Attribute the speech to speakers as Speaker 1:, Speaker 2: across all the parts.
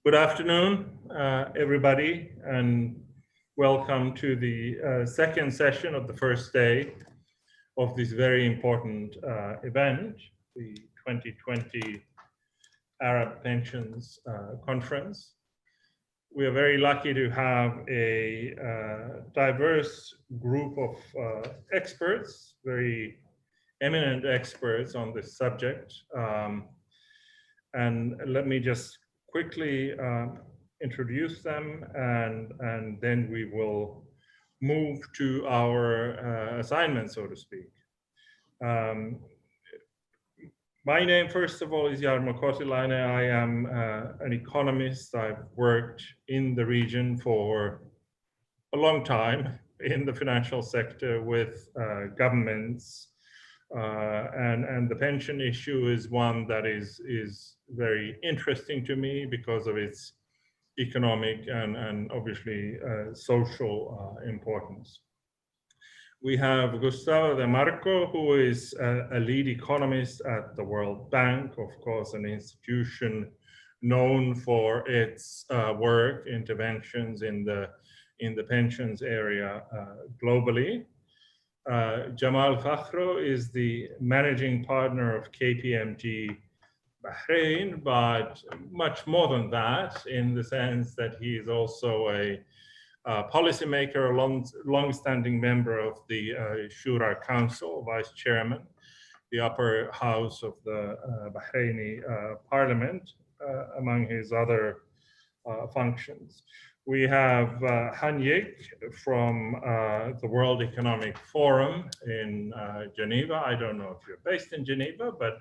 Speaker 1: Good afternoon, everybody, and welcome to the second session of the first day of this very important event, the 2020 Arab Pensions Conference. We are very lucky to have a diverse group of experts, very eminent experts on this subject. And let me just quickly introduce them, and then we will move to our assignment, so to speak. My name, first of all, is Jarmo Kotilaine. I am an economist. I've worked in the region for a long time in the financial sector with governments, and the pension issue is one that is very interesting to me because of its economic and obviously social importance. We have Gustavo Demarco, who is a lead economist at the World Bank, of course, an institution known for its work, interventions in the pensions area globally. Jamal Fakhro is the managing partner of KPMG Bahrain, but much more than that, in the sense that he is also a policymaker, a long-standing member of the Shura Council, vice chairman, the upper house of the Bahraini parliament, among his other functions. We have Han Yik from the World Economic Forum in Geneva. I don't know if you're based in Geneva, but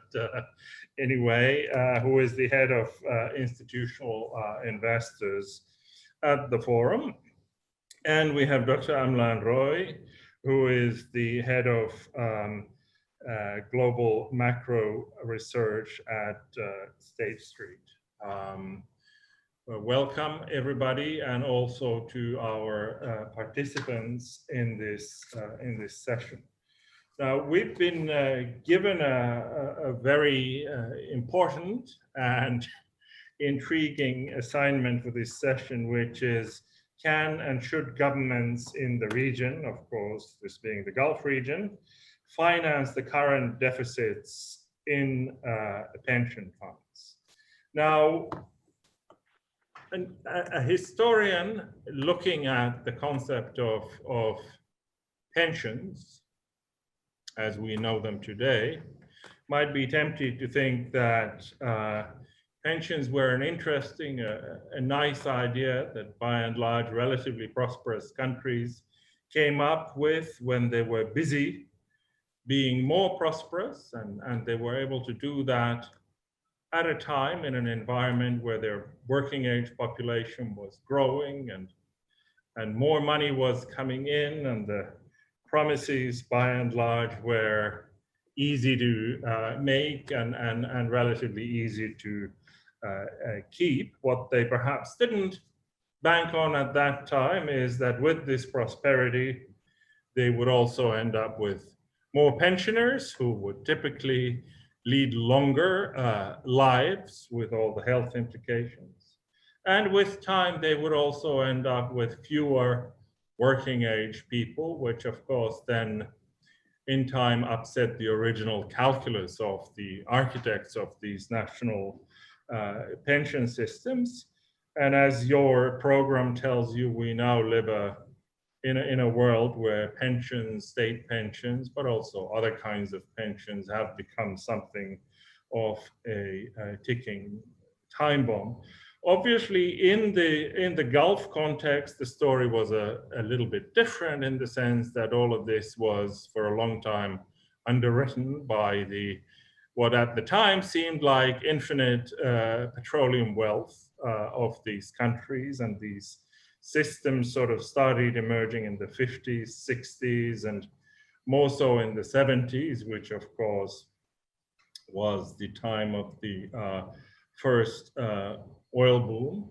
Speaker 1: anyway, who is the head of institutional investors at the forum. And we have Dr. Amlan Roy, who is the head of global macro research at State Street. Welcome everybody, and also to our participants in this session. Now, we've been given a very important and intriguing assignment for this session, which is, can and should governments in the region, of course, this being the Gulf region, finance the current deficits in pension funds? Now, a historian looking at the concept of pensions, as we know them today, might be tempted to think that pensions were an interesting, a nice idea that by and large relatively prosperous countries came up with when they were busy being more prosperous, and they were able to do that at a time in an environment where their working age population was growing and more money was coming in, and the promises by and large were easy to make and relatively easy to keep. What they perhaps didn't bank on at that time is that with this prosperity, they would also end up with more pensioners who would typically lead longer lives with all the health implications. And with time, they would also end up with fewer working age people, which of course then in time upset the original calculus of the architects of these national pension systems. And as your program tells you, we now live in a world where pensions, state pensions, but also other kinds of pensions have become something of a ticking time bomb. Obviously, in the Gulf context, the story was a little bit different in the sense that all of this was for a long time underwritten by what at the time seemed like infinite petroleum wealth of these countries, and these systems sort of started emerging in the 50s, 60s, and more so in the 70s, which of course was the time of the first oil boom.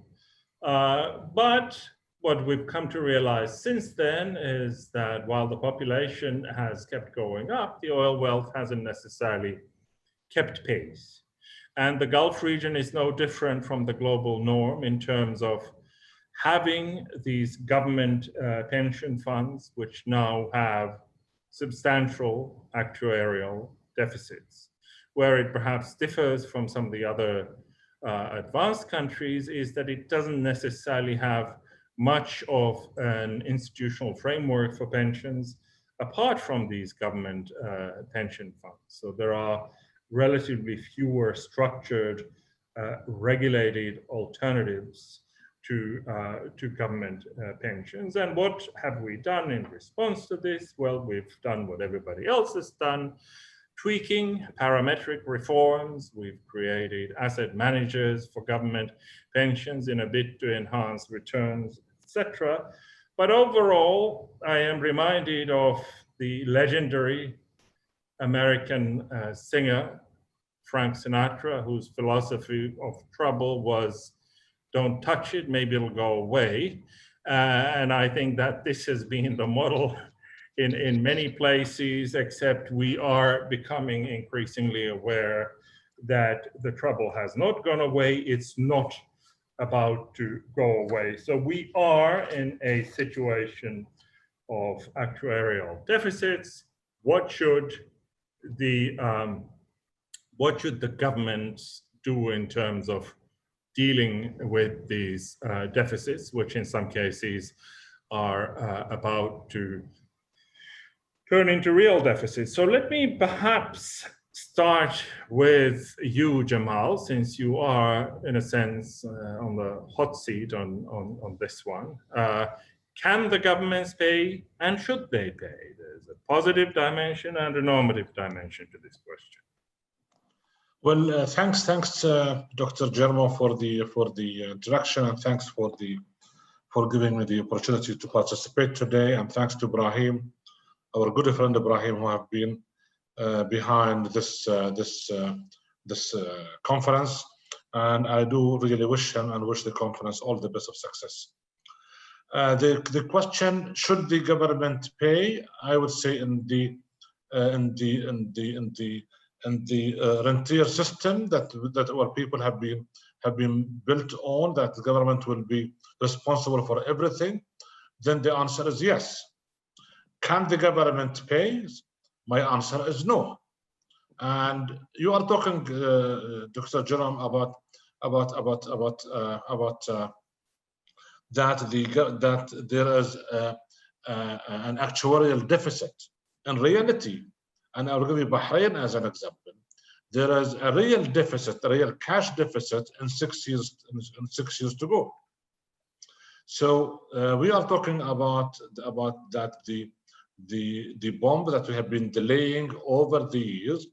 Speaker 1: But what we've come to realize since then is that while the population has kept going up, the oil wealth hasn't necessarily kept pace. And the Gulf region is no different from the global norm in terms of having these government pension funds, which now have substantial actuarial deficits. Where it perhaps differs from some of the other advanced countries is that it doesn't necessarily have much of an institutional framework for pensions apart from these government pension funds. So there are relatively fewer structured, regulated alternatives to government pensions. And what have we done in response to this? Well, we've done what everybody else has done, tweaking parametric reforms. We've created asset managers for government pensions in a bid to enhance returns, etc. But overall, I am reminded of the legendary American singer, Frank Sinatra, whose philosophy of trouble was, don't touch it, maybe it'll go away. And I think that this has been the model in many places, except we are becoming increasingly aware that the trouble has not gone away. It's not about to go away. So we are in a situation of actuarial deficits. What should the governments do in terms of dealing with these deficits, which in some cases are about to turn into real deficits? So let me perhaps start with you, Jamal, since you are, in a sense, on the hot seat on this one. Can the governments pay, and should they pay? There's a positive dimension and a normative dimension to this question.
Speaker 2: Well, thanks, Dr. Jarmo, for the introduction, and thanks for giving me the opportunity to participate today, and thanks to Ibrahim, our good friend Ibrahim, who have been behind this conference, and I do really wish him and wish the conference all the best of success. The question, should the government pay? I would say in the rentier system that our people have been built on, that the government will be responsible for everything, then the answer is yes. Can the government pay? My answer is no. And you are talking, Dr. Jarmo, about that there is an actuarial deficit. In reality, and I'll give you Bahrain as an example, there is a real deficit, a real cash deficit in 6 years to go. So we are talking about that the bomb that we have been delaying over the years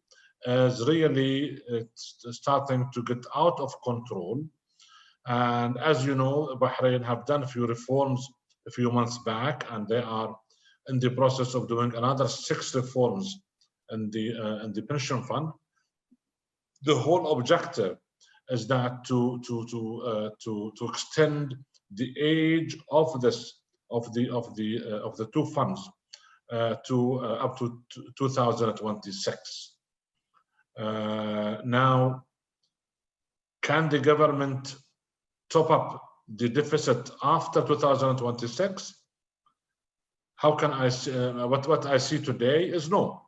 Speaker 2: is really starting to get out of control. And as you know, Bahrain have done a few reforms a few months back, and they are in the process of doing another 6 reforms in the pension fund. The whole objective is that to extend the age of the two funds to up to 2026. Now, can the government top up the deficit after 2026? How can I see, what I see today is no.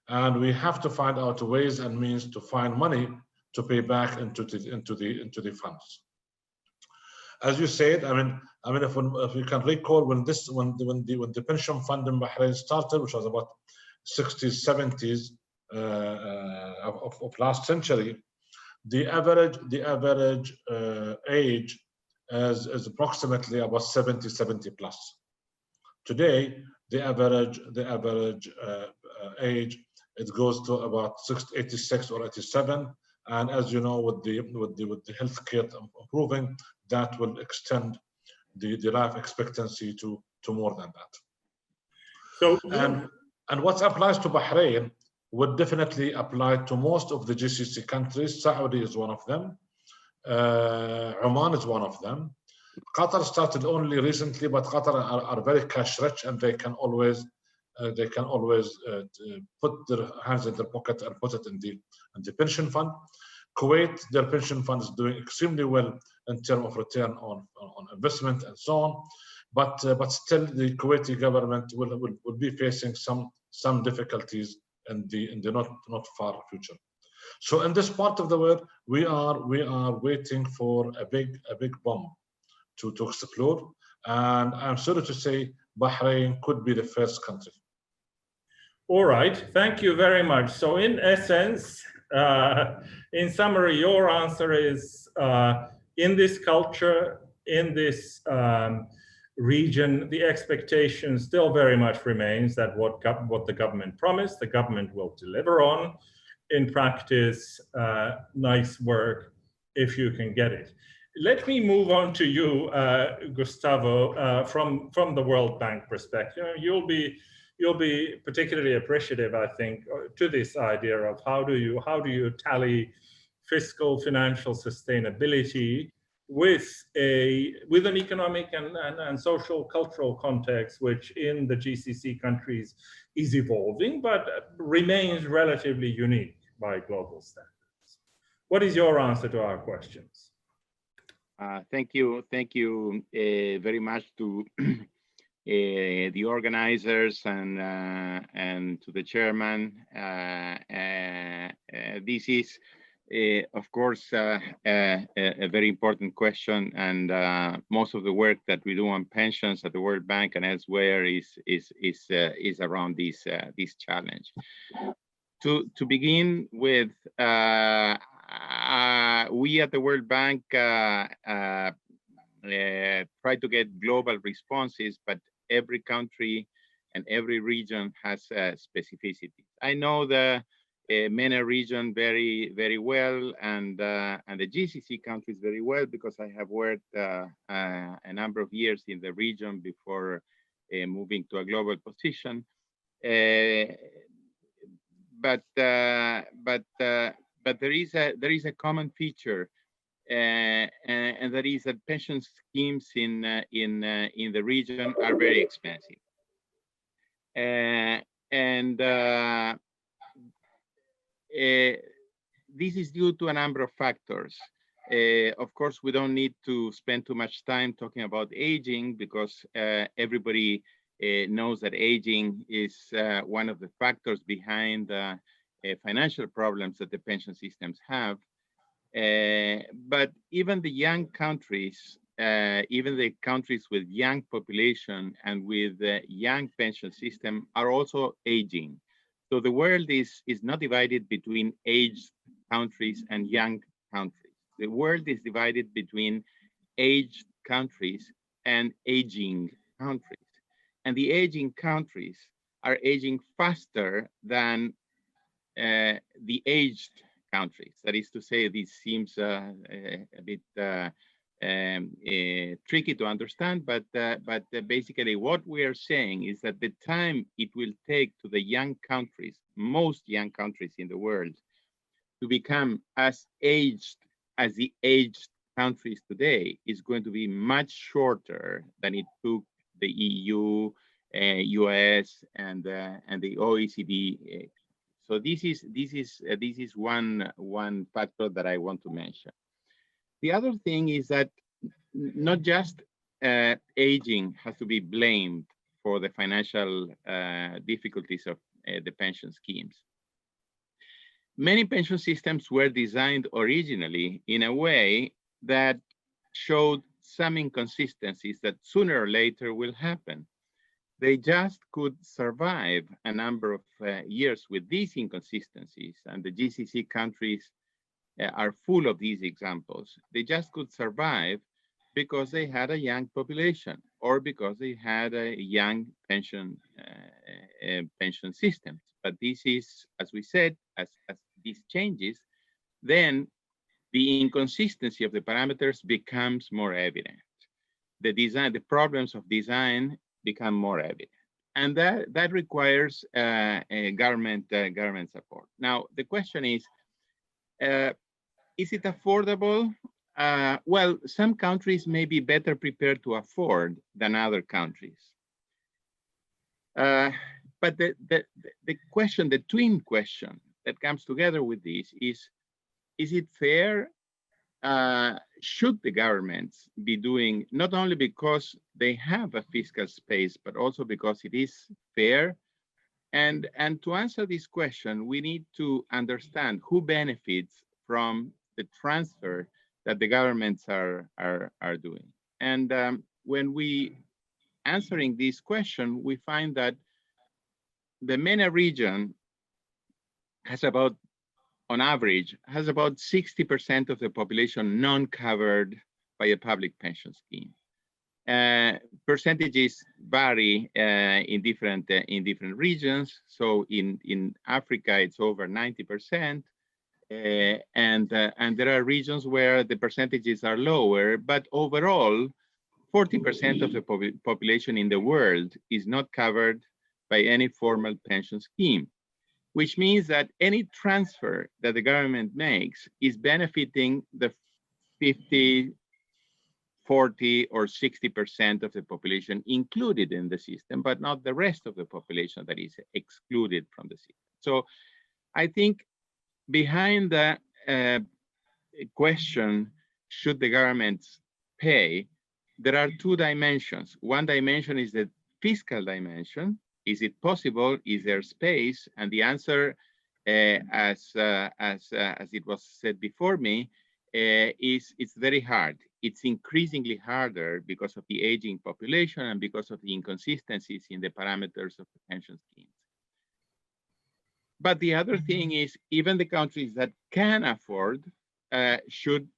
Speaker 2: And we have to find out ways and means to find money to pay back into the funds. As you said, I mean, if you can recall when the pension fund in Bahrain started, which was about 60s, 70s of last century, the average age is approximately about 70 plus. Today, the average age, it goes to about 86 or 87, and as you know, with the healthcare improving, that will extend the life expectancy to more than that. So, and what applies to Bahrain would definitely apply to most of the GCC countries. Saudi is one of them. Oman is one of them. Qatar started only recently, but Qatar are very cash rich, and they can always put their hands in their pocket and put it in the pension fund. Kuwait, their pension fund is doing extremely well in terms of return on investment and so on. But still, the Kuwaiti government will be facing some difficulties in the not far future. So in this part of the world, we are waiting for a big bomb to explode, and I'm sorry to say Bahrain could be the first country.
Speaker 1: All right, thank you very much. So in essence, in summary, your answer is in this culture, in this region, the expectation still very much remains that what the government promised, the government will deliver on. In practice, nice work if you can get it. Let me move on to you, Gustavo, from the World Bank perspective. You'll be particularly appreciative, I think, to this idea of how do you tally fiscal financial sustainability with an economic and social cultural context, which in the GCC countries is evolving, but remains relatively unique by global standards. What is your answer to our questions?
Speaker 3: Thank you very much to the organizers and to the chairman. This is, of course, a very important question, and most of the work that we do on pensions at the World Bank and elsewhere is around this challenge. To begin with, we at the World Bank try to get global responses, but every country and every region has specificities. I know the MENA region very well, and the GCC countries very well, because I have worked a number of years in the region before moving to a global position. But there is a common feature, and that is that pension schemes in the region are very expensive, this is due to a number of factors. Of course, we don't need to spend too much time talking about aging, because everybody knows that aging is one of the factors behind the financial problems that the pension systems have. But even the young countries, even the countries with young population and with young pension system are also aging. So the world is not divided between aged countries and young countries. The world is divided between aged countries and aging countries. And the aging countries are aging faster than the aged countries. That is to say, this seems a bit tricky to understand, but basically what we are saying is that the time it will take to the young countries, most young countries in the world, to become as aged as the aged countries today is going to be much shorter than it took the EU, US, and the OECD. So this is one factor that I want to mention. The other thing is that not just aging has to be blamed for the financial difficulties of the pension schemes. Many pension systems were designed originally in a way that showed some inconsistencies that sooner or later will happen. They just could survive a number of years with these inconsistencies, and the GCC countries are full of these examples. They just could survive because they had a young population, or because they had a young pension systems. But this is, as we said, as this changes, then the inconsistency of the parameters becomes more evident. The problems of design become more evident, and that requires government support. Now the question is it affordable? Well, some countries may be better prepared to afford than other countries. But the question, the twin question that comes together with this is is it fair? Should the governments be doing, not only because they have a fiscal space, but also because it is fair? And to answer this question, we need to understand who benefits from the transfer that the governments are doing. And when we answering this question, we find that the MENA region has about, on average, has about 60% of the population non-covered by a public pension scheme. Percentages vary in different regions. So in Africa, it's over 90%, and there are regions where the percentages are lower. But overall, 40% of the population in the world is not covered by any formal pension scheme, which means that any transfer that the government makes is benefiting the 50, 40, or 60% of the population included in the system, but not the rest of the population that is excluded from the system. So I think behind the question, should the governments pay, there are two dimensions. One dimension is the fiscal dimension. Is it possible? Is there space? And the answer, as it was said before me, is it's very hard. It's increasingly harder because of the aging population and because of the inconsistencies in the parameters of the pension schemes. But the other thing is, even the countries that can afford should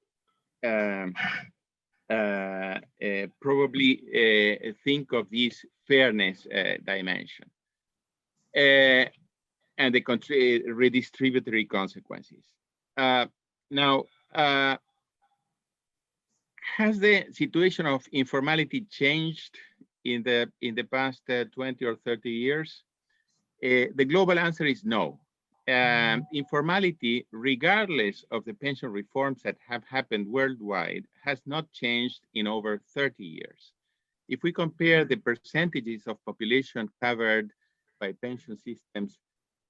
Speaker 3: probably think of this fairness dimension and the redistributary consequences. Now, has the situation of informality changed in the past 20 or 30 years? The global answer is no. Informality, regardless of the pension reforms that have happened worldwide, has not changed in over 30 years. If we compare the percentages of population covered by pension systems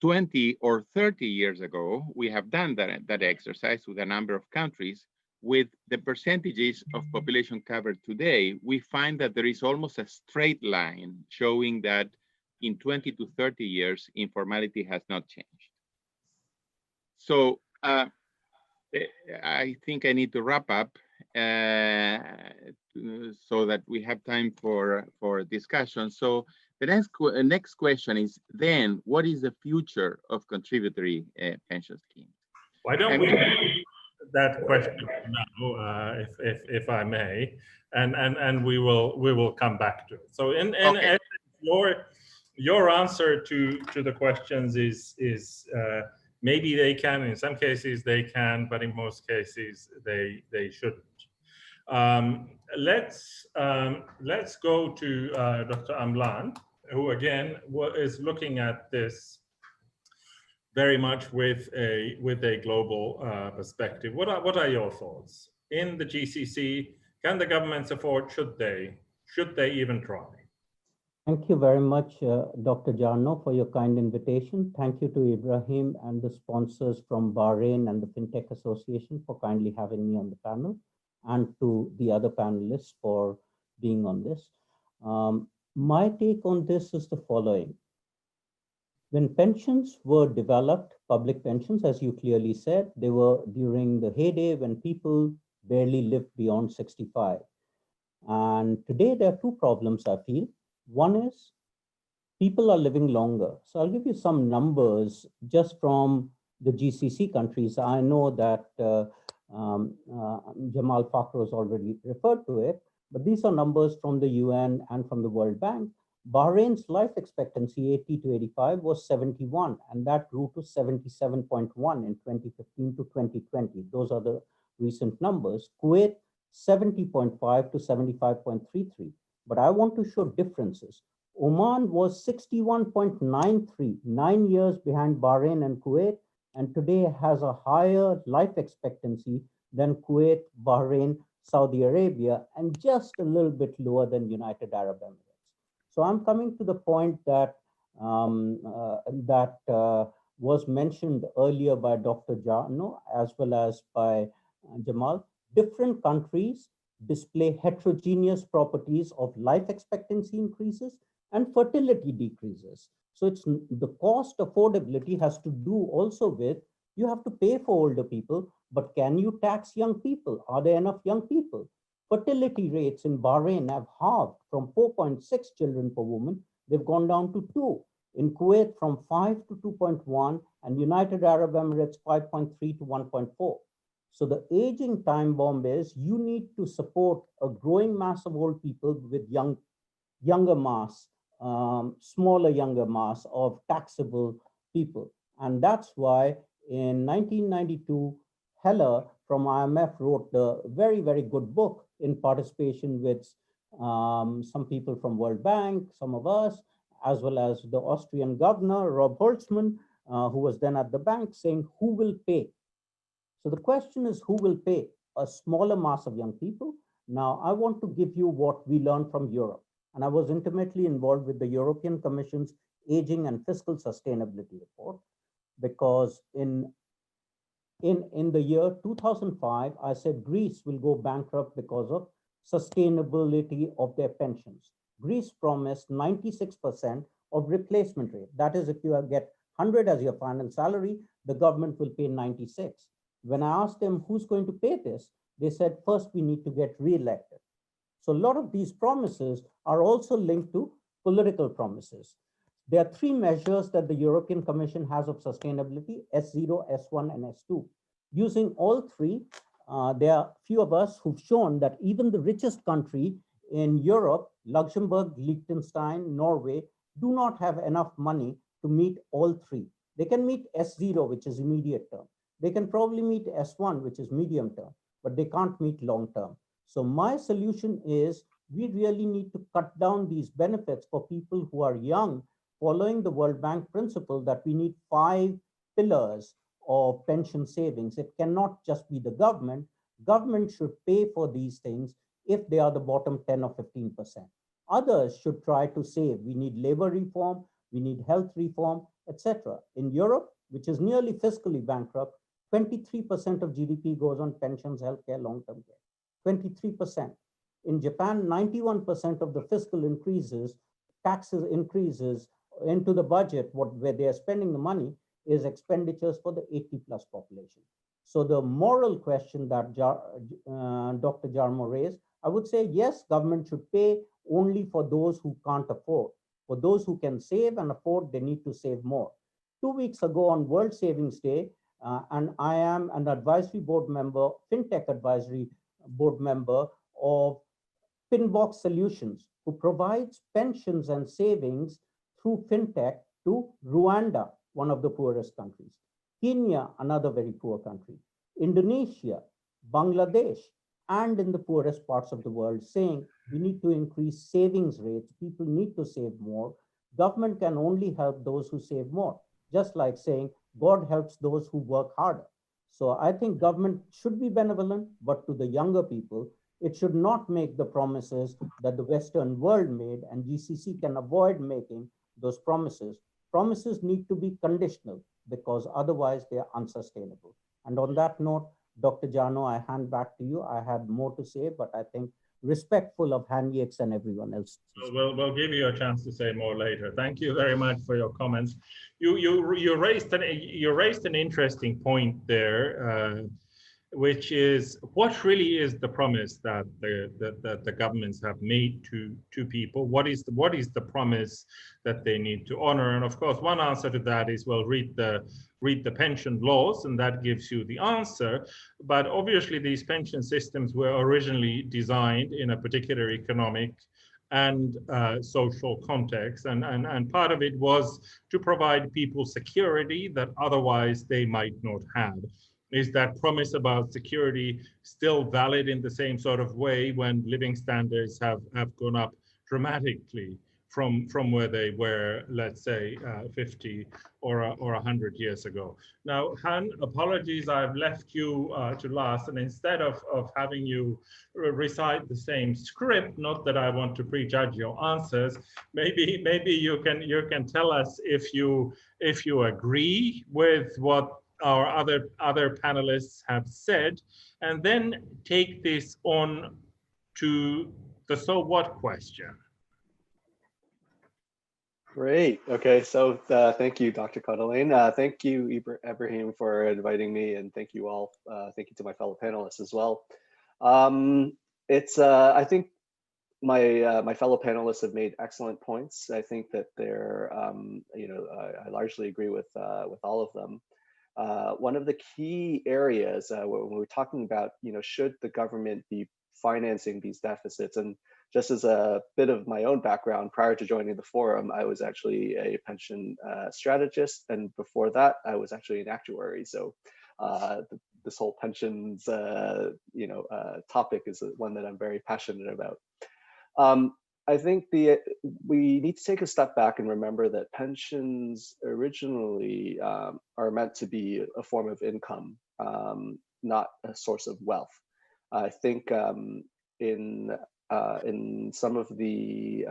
Speaker 3: 20 or 30 years ago, we have done that exercise with a number of countries. With the percentages of population covered today, we find that there is almost a straight line showing that in 20 to 30 years, informality has not changed. So I think I need to wrap up so that we have time for discussion. So the next question is then, what is the future of contributory pension schemes?
Speaker 1: Why don't we that question now, if I may, and we will come back to it. So in
Speaker 3: Okay.
Speaker 1: your answer to the questions is maybe they can, in some cases they can, but in most cases they shouldn't. Let's go to Dr. Amlan, who again is looking at this very much with a global perspective. What are your thoughts? In the GCC, can the governments afford, should they even try?
Speaker 4: Thank you very much, Dr. Jarmo, for your kind invitation. Thank you to Ibrahim and the sponsors from Bahrain and the Fintech Association for kindly having me on the panel, and to the other panelists for being on this. My take on this is the following. When pensions were developed, public pensions, as you clearly said, they were during the heyday when people barely lived beyond 65. And today there are two problems, I feel. One is people are living longer. So I'll give you some numbers just from the GCC countries. I know that Jamal Fakhro has already referred to it, but these are numbers from the UN and from the World Bank. Bahrain's life expectancy 80 to 85 was 71, and that grew to 77.1 in 2015 to 2020. Those are the recent numbers. Kuwait, 70.5 to 75.33. But I want to show differences. Oman was 61.93, 9 years behind Bahrain and Kuwait, and today has a higher life expectancy than Kuwait, Bahrain, Saudi Arabia, and just a little bit lower than United Arab Emirates. So I'm coming to the point that was mentioned earlier by Dr. Jarmo as well as by Jamal. Different countries display heterogeneous properties of life expectancy increases and fertility decreases. So it's the cost affordability has to do also with, you have to pay for older people, but can you tax young people? Are there enough young people? Fertility rates in Bahrain have halved from 4.6 children per woman. They've gone down to 2. In Kuwait from 5 to 2.1, and United Arab Emirates 5.3 to 1.4. So the aging time bomb is, you need to support a growing mass of old people with younger mass, smaller younger mass of taxable people. And that's why in 1992, Heller from IMF wrote the very, very good book in participation with some people from World Bank, some of us, as well as the Austrian governor, Rob Holtzmann, who was then at the bank, saying, who will pay? So the question is, who will pay? A smaller mass of young people. Now, I want to give you what we learned from Europe. And I was intimately involved with the European Commission's Aging and Fiscal Sustainability Report, because in the year 2005, I said Greece will go bankrupt because of sustainability of their pensions. Greece promised 96% of replacement rate. That is, if you get 100 as your final salary, the government will pay 96. When I asked them who's going to pay this, they said, first we need to get re-elected. So a lot of these promises are also linked to political promises. There are 3 measures that the European Commission has of sustainability: S0, S1, and S2. Using all 3, there are few of us who've shown that even the richest country in Europe, Luxembourg, Liechtenstein, Norway, do not have enough money to meet all 3. They can meet S0, which is immediate term. They can probably meet S1, which is medium term, but they can't meet long term. So my solution is, we really need to cut down these benefits for people who are young, following the World Bank principle that we need 5 pillars of pension savings. It cannot just be the government. Government should pay for these things if they are the bottom 10 or 15%. Others should try to save. We need labor reform, we need health reform, etc. In Europe, which is nearly fiscally bankrupt, 23% of GDP goes on pensions, healthcare, long-term care. 23%. In Japan, 91% of the fiscal increases, taxes increases into the budget, where they are spending the money, is expenditures for the 80+ population. So the moral question that Dr. Jarmo raised, I would say, yes, government should pay only for those who can't afford. For those who can save and afford, they need to save more. 2 weeks ago on World Savings Day, and I am an advisory board member, Fintech advisory board member of Pinbox Solutions, who provides pensions and savings through Fintech to Rwanda, one of the poorest countries, Kenya, another very poor country, Indonesia, Bangladesh, and in the poorest parts of the world, saying we need to increase savings rates, people need to save more. Government can only help those who save more, just like saying God helps those who work harder. So I think government should be benevolent, but to the younger people, it should not make the promises that the Western world made, and GCC can avoid making those promises. Promises need to be conditional, because otherwise they are unsustainable. And on that note, Dr. Jarmo, I hand back to you. I had more to say, but I think respectful of Hanyeks and everyone else.
Speaker 1: We'll give you a chance to say more later. Thank you very much for your comments. You raised an interesting point there, which is, what really is the promise that the governments have made to people? What is the promise that they need to honor? And of course, one answer to that is, well, read the pension laws, and that gives you the answer. But obviously, these pension systems were originally designed in a particular economic and social context, and part of it was to provide people security that otherwise they might not have. Is that promise about security still valid in the same sort of way when living standards have gone up dramatically from where they were, let's say, 50 or 100 years ago. Now, Han, apologies, I've left you to last, and instead of having you recite the same script, not that I want to prejudge your answers, maybe you can tell us if you agree with what our other panelists have said, and then take this on to the so what question.
Speaker 5: Great. Okay, so thank you, Dr. Kotilaine. Thank you, Ibrahim, for inviting me, and thank you all. Thank you to my fellow panelists as well. I think my fellow panelists have made excellent points. I think that they're, I largely agree with all of them. One of the key areas when we're talking about, should the government be financing these deficits, and just as a bit of my own background, prior to joining the forum, I was actually a pension strategist, and before that, I was actually an actuary. So this whole pensions, topic is one that I'm very passionate about. I think we need to take a step back and remember that pensions originally are meant to be a form of income, not a source of wealth. I think in some of the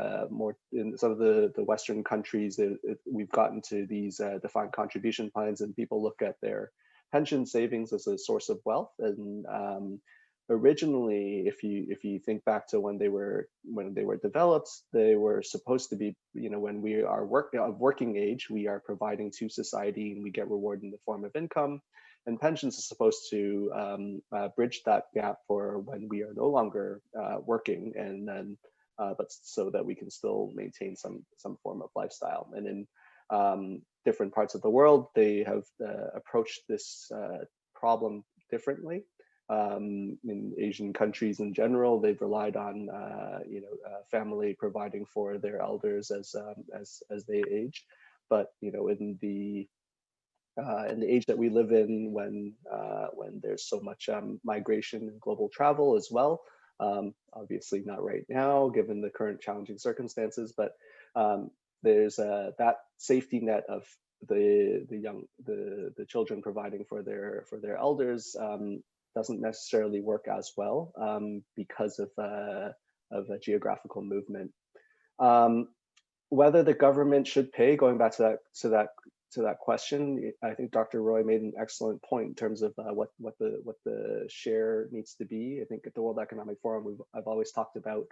Speaker 5: the Western countries, we've gotten to these defined contribution plans, and people look at their pension savings as a source of wealth. And originally, if you think back to when they were developed, they were supposed to be, when we are of working age, we are providing to society and we get rewarded in the form of income. And pensions are supposed to bridge that gap for when we are no longer working, and then, but so that we can still maintain some form of lifestyle. And in different parts of the world, they have approached this problem differently. In Asian countries in general, they've relied on family providing for their elders as they age. But in the age that we live in, when there's so much migration and global travel as well, obviously not right now given the current challenging circumstances, but there's that safety net of the children providing for their elders doesn't necessarily work as well because of a geographical movement. Whether the government should pay, going back to that question, I think Dr. Roy made an excellent point in terms of what the share needs to be. I think at the World Economic Forum, I've always talked about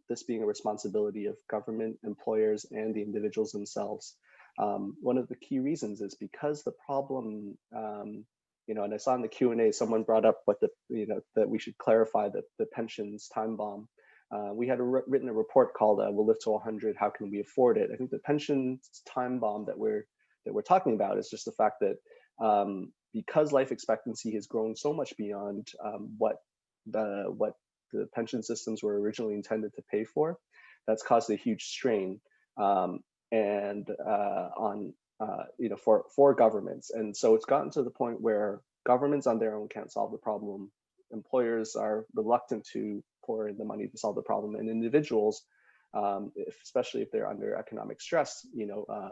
Speaker 5: this being a responsibility of government, employers, and the individuals themselves. One of the key reasons is because the problem, and I saw in the Q&A, someone brought up that we should clarify the pensions time bomb. We had written a report called "We'll Live to 100. How can we afford it?" I think the pension time bomb that we're talking about is just the fact that because life expectancy has grown so much beyond what the pension systems were originally intended to pay for, that's caused a huge strain for governments. And so it's gotten to the point where governments on their own can't solve the problem. Employers are reluctant to pour in the money to solve the problem, and individuals, especially if they're under economic stress,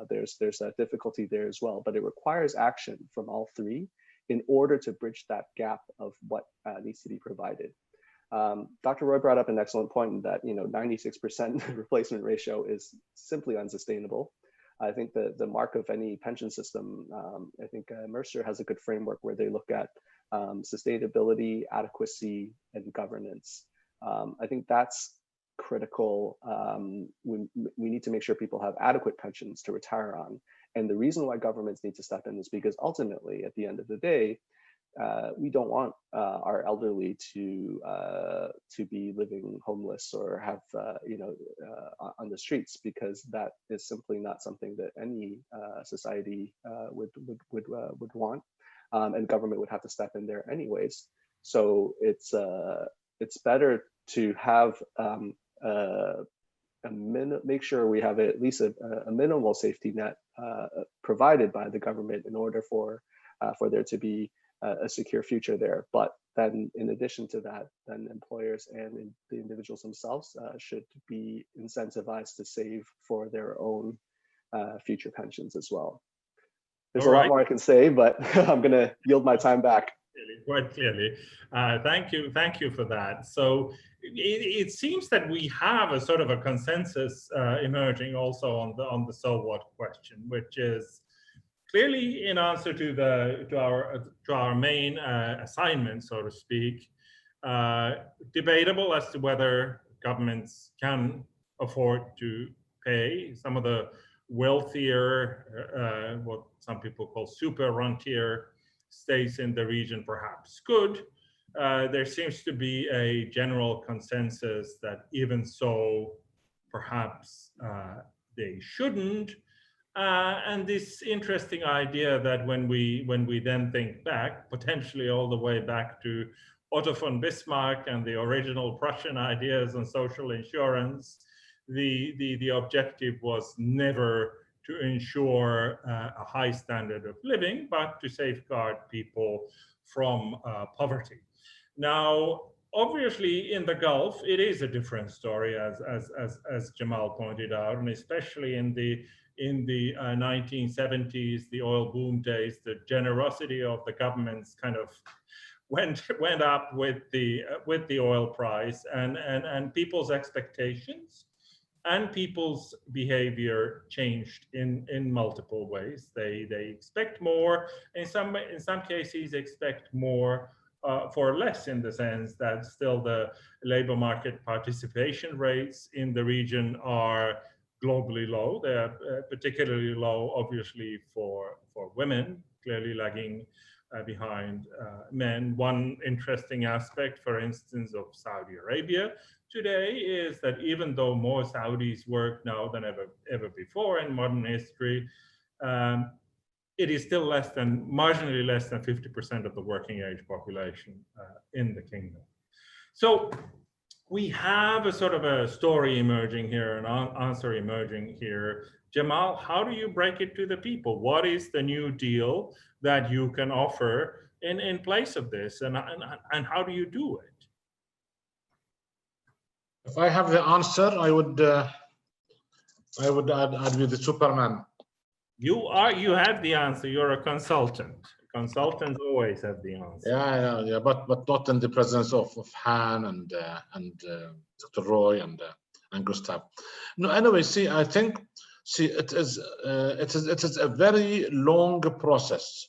Speaker 5: there's a difficulty there as well. But it requires action from all three in order to bridge that gap of what needs to be provided. Dr. Roy brought up an excellent point that 96% replacement ratio is simply unsustainable. I think the mark of any pension system, I think Mercer has a good framework where they look at sustainability, adequacy, and governance. I think that's critical. We need to make sure people have adequate pensions to retire on. And the reason why governments need to step in is because ultimately, at the end of the day, we don't want our elderly to be living homeless or have on the streets, because that is simply not something that any society would want, and government would have to step in there anyways. So it's better to have make sure we have at least a minimal safety net provided by the government in order for there to be a secure future there. But then in addition to that, then employers and the individuals themselves should be incentivized to save for their own future pensions as well. There's a lot more I can say, but I'm going to yield my time back.
Speaker 1: Quite clearly. Thank you for that. So it seems that we have a sort of a consensus emerging also on the so what question, which is clearly in answer to our main assignment, so to speak, debatable as to whether governments can afford to pay some of the wealthier, what some people call super rentier states in the region perhaps could. There seems to be a general consensus that even so, perhaps they shouldn't. And this interesting idea that when we then think back, potentially all the way back to Otto von Bismarck and the original Prussian ideas on social insurance, the objective was never to ensure a high standard of living, but to safeguard people from poverty. Now, obviously, in the Gulf, it is a different story, as Jamal pointed out, and especially in the 1970s, the oil boom days, the generosity of the governments kind of went up with the oil price, and people's expectations and people's behavior changed in multiple ways. They expect more. In some cases, expect more for less, in the sense that still the labor market participation rates in the region are globally low. They are particularly low, obviously, for women, clearly lagging behind men. One interesting aspect, for instance, of Saudi Arabia today is that even though more Saudis work now than ever before in modern history, it is still marginally less than 50% of the working age population in the kingdom. So we have a sort of a story emerging here, an answer emerging here. Jamal, how do you break it to the people? What is the new deal that you can offer in place of this, and how do you do it?
Speaker 2: If I have the answer, I'd be the Superman.
Speaker 1: You have the answer. You're a consultant. Consultants always have the answer.
Speaker 2: Yeah, but not in the presence of Han and Dr. Roy and Gustavo. No, anyway, I think it is a very long process.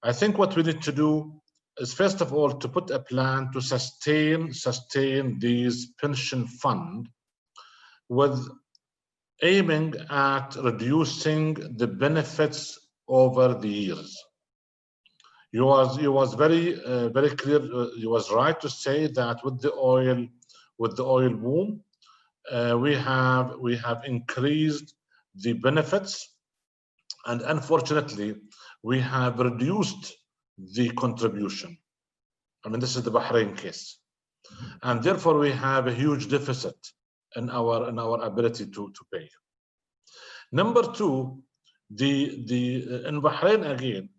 Speaker 2: I think what we need to do is, first of all, to put a plan to sustain these pension fund, with aiming at reducing the benefits over the years. You was very clear. You was right to say that with the oil boom, we have increased the benefits, and unfortunately, we have reduced the contribution. I mean, this is the Bahrain case, and therefore we have a huge deficit in our ability to pay. Number two, in Bahrain again,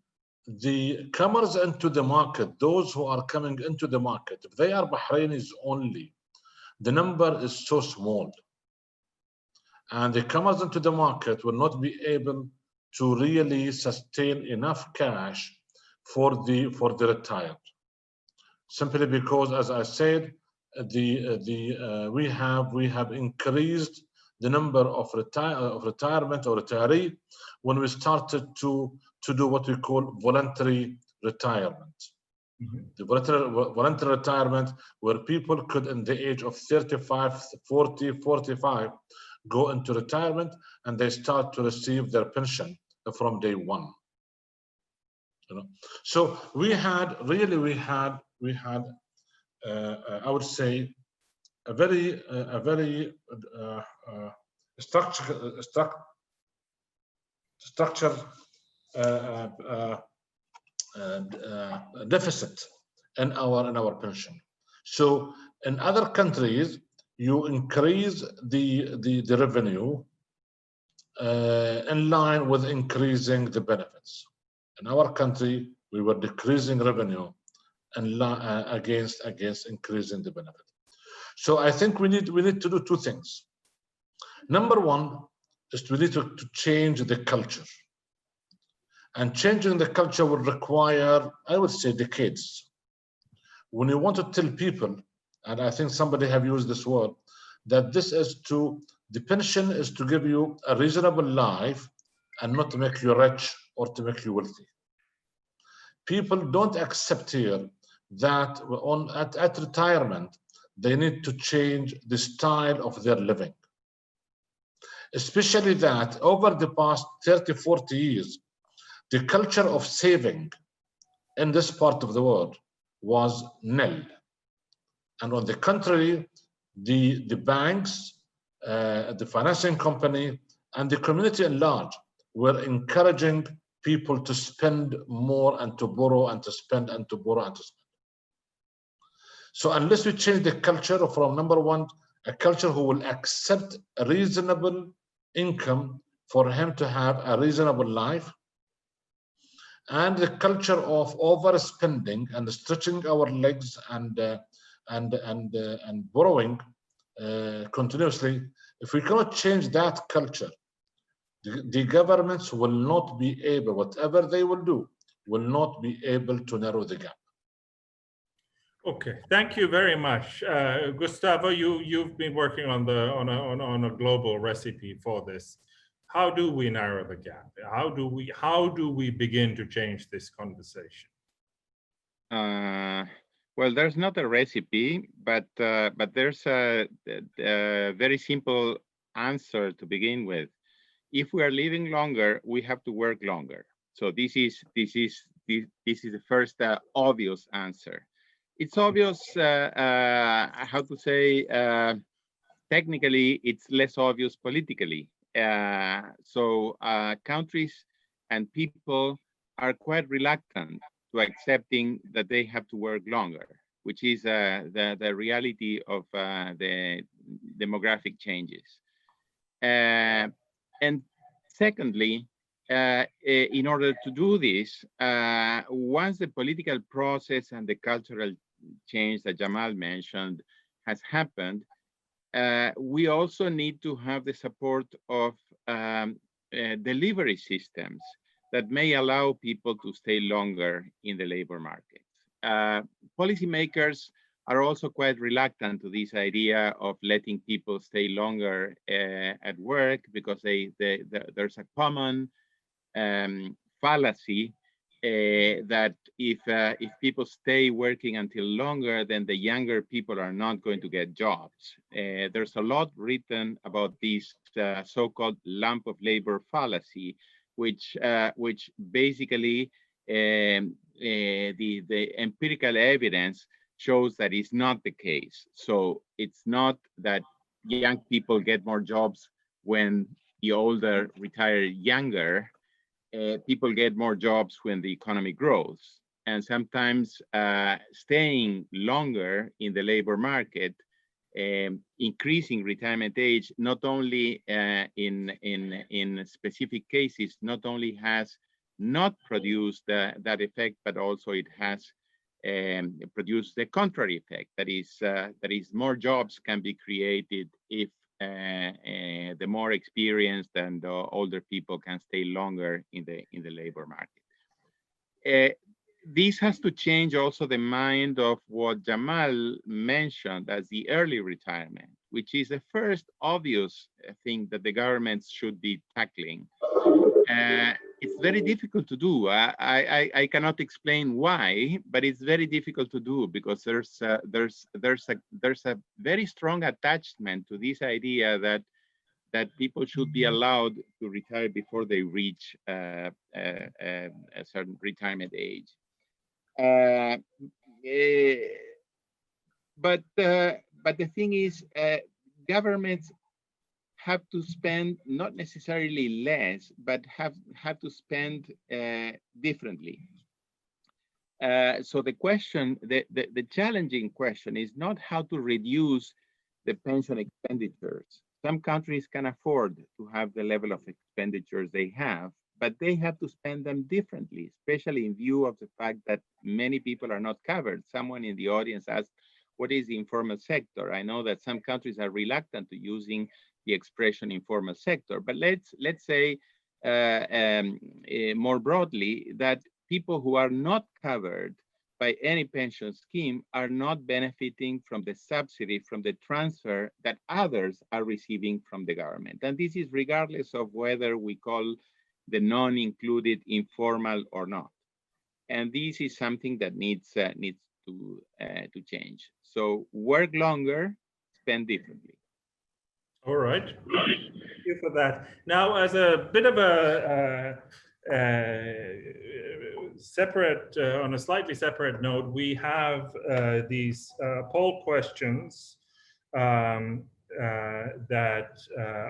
Speaker 2: the comers into the market, those who are coming into the market, if they are Bahrainis only, the number is so small, and the comers into the market will not be able to really sustain enough cash for the retired, simply because, as I said, we have increased the number of retirement or retiree when we started to do what we call voluntary retirement. Mm-hmm. The voluntary retirement, where people could, in the age of 35, 40, 45, go into retirement, and they start to receive their pension from day one. So we had I would say a very structured deficit in our pension. So in other countries, you increase the revenue in line with increasing the benefits. In our country, we were decreasing revenue and against increasing the benefit. So I think we need to do two things. Number one is we need to change the culture. And changing the culture will require, I would say, decades. When you want to tell people, and I think somebody have used this word, that the pension is to give you a reasonable life and not to make you rich or to make you wealthy. People don't accept here that at retirement, they need to change the style of their living. Especially that over the past 30, 40 years, the culture of saving in this part of the world was nil. And on the contrary, the banks, the financing company, and the community at large were encouraging people to spend more and to borrow and to spend and to borrow and to spend. So unless we change the culture from number one, a culture who will accept a reasonable income for him to have a reasonable life, and the culture of overspending and stretching our legs and borrowing continuously, if we cannot change that culture, the governments will not be able, whatever they will do, will not be able to narrow the gap.
Speaker 1: Okay, thank you very much, Gustavo. You've been working on a global recipe for this. How do we narrow the gap? How do we begin to change this conversation?
Speaker 3: Well, there's not a recipe, but there's a very simple answer to begin with. If we are living longer, we have to work longer. So this is the first obvious answer. It's obvious, how to say, technically, it's less obvious politically. So countries and people are quite reluctant to accepting that they have to work longer, which is the reality of the demographic changes. And secondly, in order to do this, once the political process and the cultural change that Jamal mentioned has happened, we also need to have the support of delivery systems that may allow people to stay longer in the labor market. Policymakers are also quite reluctant to this idea of letting people stay longer at work because there's a common fallacy that if people stay working until longer, then the younger people are not going to get jobs. There's a lot written about this so-called lump of labor fallacy, which basically the empirical evidence shows that it's not the case. So it's not that young people get more jobs when the older retire younger. People get more jobs when the economy grows. And sometimes staying longer in the labor market, increasing retirement age, not only in specific cases, not only has not produced that effect, but also it has produced the contrary effect. That is more jobs can be created if the more experienced and older people can stay longer in the labor market. This has to change also the mind of what Jamal mentioned as the early retirement, which is the first obvious thing that the governments should be tackling. It's very difficult to do. I cannot explain why, but it's very difficult to do because there's a very strong attachment to this idea that people should be allowed to retire before they reach a certain retirement age. But the thing is, governments have to spend not necessarily less, but have to spend differently. So the question, the challenging question is not how to reduce the pension expenditures. Some countries can afford to have the level of expenditures they have, but they have to spend them differently, especially in view of the fact that many people are not covered. Someone in the audience asked, what is the informal sector? I know that some countries are reluctant to using the expression informal sector, but let's say more broadly that people who are not covered by any pension scheme are not benefiting from the subsidy, from the transfer that others are receiving from the government. And this is regardless of whether we call the non-included informal or not. And this is something that needs to change. So work longer, spend differently.
Speaker 1: All right, thank you for that. Now, as a bit of a separate, on a slightly separate note, we have these poll questions that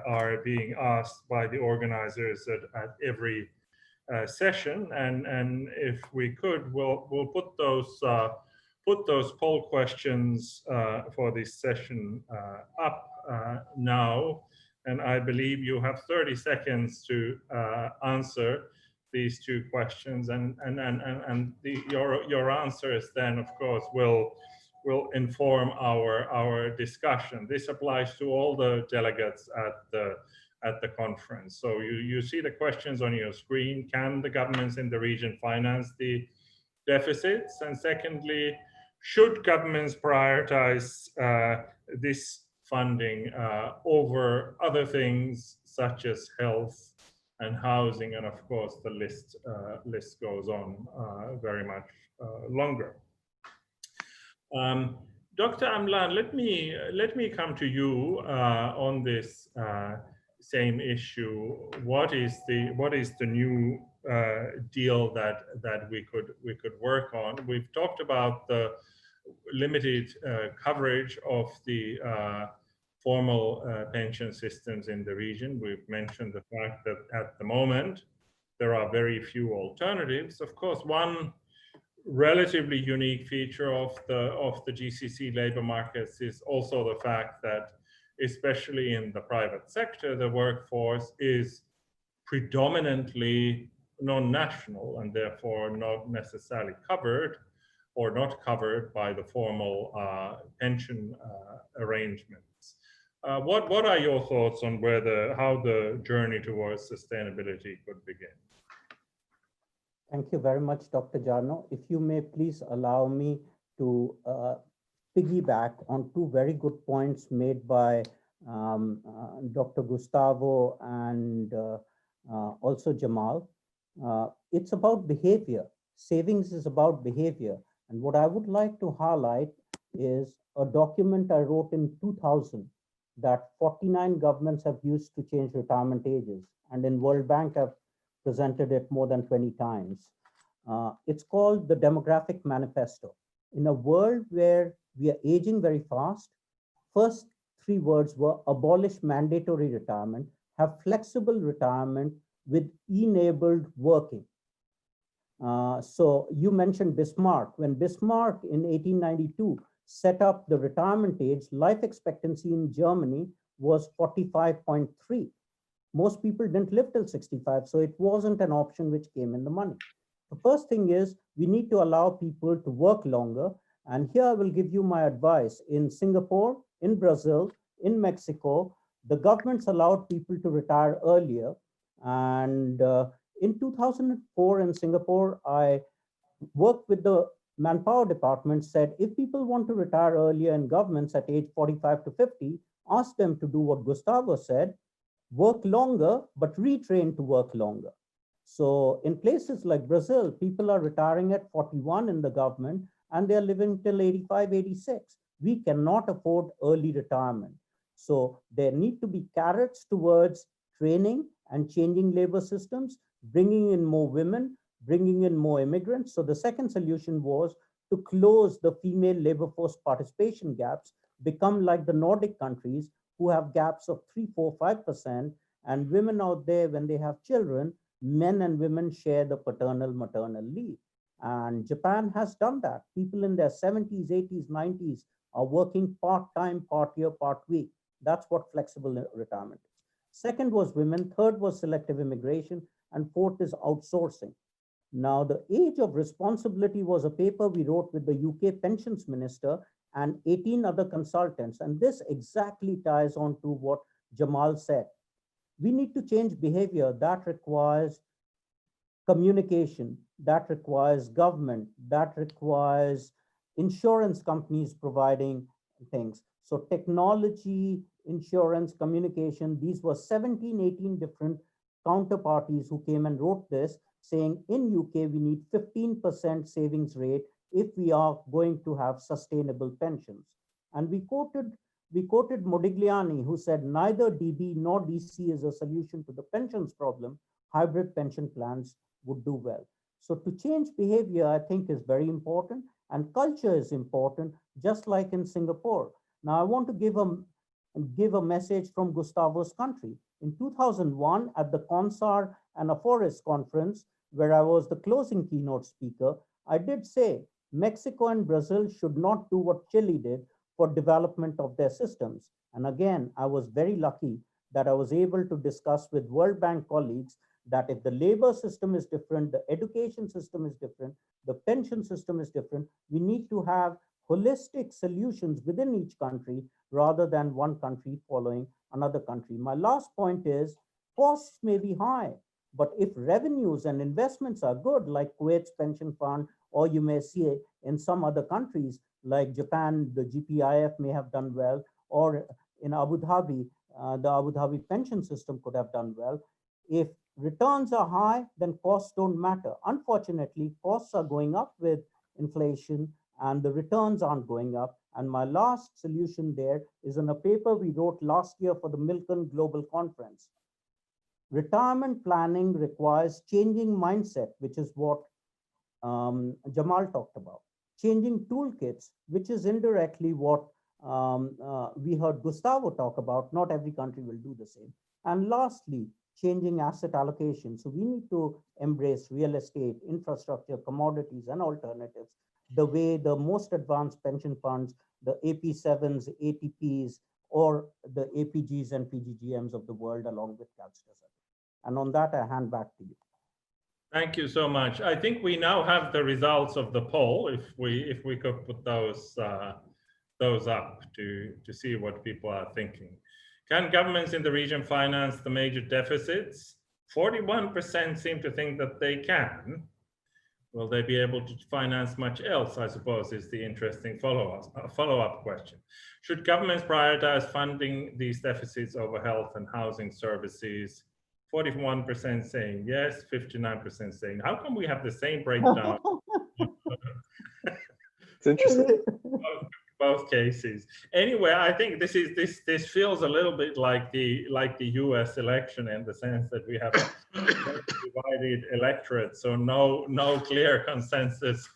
Speaker 1: are being asked by the organizers at every session, and if we could, we'll put those poll questions for this session up now, and I believe you have 30 seconds to answer these two questions, and your answers then, of course, will inform our discussion. This applies to all the delegates at the conference. So you see the questions on your screen. Can the governments in the region finance the deficits? And secondly, should governments prioritize this funding over other things such as health and housing? And of course, the list goes on very much longer. Dr. Amlan, let me come to you on this same issue. What is the new deal that we could work on? We've talked about the limited coverage of the formal pension systems in the region. We've mentioned the fact that at the moment there are very few alternatives. Of course, one relatively unique feature of the GCC labor markets is also the fact that, especially in the private sector, the workforce is predominantly non-national and therefore not necessarily covered or not covered by the formal pension arrangements. What are your thoughts on how the journey towards sustainability could begin?
Speaker 4: Thank you very much, Dr. Jarmo. If you may please allow me to piggyback on two very good points made by Dr. Gustavo and also Jamal. It's about behavior. Savings is about behavior. And what I would like to highlight is a document I wrote in 2000 that 49 governments have used to change retirement ages. And in World Bank, I've presented it more than 20 times. It's called the Demographic Manifesto. In a world where we are aging very fast, first three words were abolish mandatory retirement, have flexible retirement with enabled working. So you mentioned Bismarck. When Bismarck in 1892 set up the retirement age, life expectancy in Germany was 45.3. Most people didn't live till 65, so it wasn't an option which came in the money. The first thing is we need to allow people to work longer. And here I will give you my advice. In Singapore, in Brazil, in Mexico, the governments allowed people to retire earlier. And in 2004 in Singapore, I worked with the manpower department, said, if people want to retire earlier in governments at age 45 to 50, ask them to do what Gustavo said, work longer, but retrain to work longer. So in places like Brazil, people are retiring at 41 in the government, and they're living till 85, 86. We cannot afford early retirement. So there need to be carrots towards training and changing labor systems, bringing in more women, bringing in more immigrants. So the second solution was to close the female labor force participation gaps, become like the Nordic countries who have gaps of 3, 4, 5%, and women out there, when they have children, men and women share the paternal maternal leave. And Japan has done that. People in their 70s, 80s, 90s are working part-time, part year, part week. That's what flexible retirement is. Second was women. Third was selective immigration. And fourth is outsourcing. Now, the age of responsibility was a paper we wrote with the UK pensions minister and 18 other consultants. And this exactly ties on to what Jamal said. We need to change behavior. That requires communication, that requires government, that requires insurance companies providing things. So technology, insurance, communication, these were 17, 18 different counterparties who came and wrote this, saying in UK, we need 15% savings rate if we are going to have sustainable pensions. And we quoted Modigliani, who said neither DB nor DC is a solution to the pensions problem. Hybrid pension plans would do well. So to change behavior, I think, is very important, and culture is important, just like in Singapore. Now, I want to give a message from Gustavo's country. In 2001, at the CONSAR and Afores conference, where I was the closing keynote speaker, I did say Mexico and Brazil should not do what Chile did for development of their systems. And again, I was very lucky that I was able to discuss with World Bank colleagues that if the labor system is different, the education system is different, the pension system is different, we need to have holistic solutions within each country rather than one country following another country. My last point is costs may be high, but if revenues and investments are good, like Kuwait's pension fund, or you may see in some other countries like Japan, the GPIF may have done well, or in Abu Dhabi, the Abu Dhabi pension system could have done well. If returns are high, then costs don't matter. Unfortunately, costs are going up with inflation and the returns aren't going up. And my last solution there is in a paper we wrote last year for the Milken Global Conference. Retirement planning requires changing mindset, which is what Jamal talked about. Changing toolkits, which is indirectly what we heard Gustavo talk about. Not every country will do the same. And lastly, changing asset allocation. So we need to embrace real estate, infrastructure, commodities, and alternatives, the way the most advanced pension funds, the AP7s, ATPs, or the APGs and PGGMs of the world, along with CalSTRS. And on that, I hand back to you.
Speaker 1: Thank you so much. I think we now have the results of the poll. If we could put those up to see what people are thinking. Can governments in the region finance the major deficits? 41% seem to think that they can. Will they be able to finance much else, I suppose, is the interesting follow-up question. Should governments prioritize funding these deficits over health and housing services? 41% saying yes, 59% saying, how come we have the same breakdown?
Speaker 5: It's interesting.
Speaker 1: Both cases. Anyway, I think this feels a little bit like the U.S. election in the sense that we have a divided electorate, so no clear consensus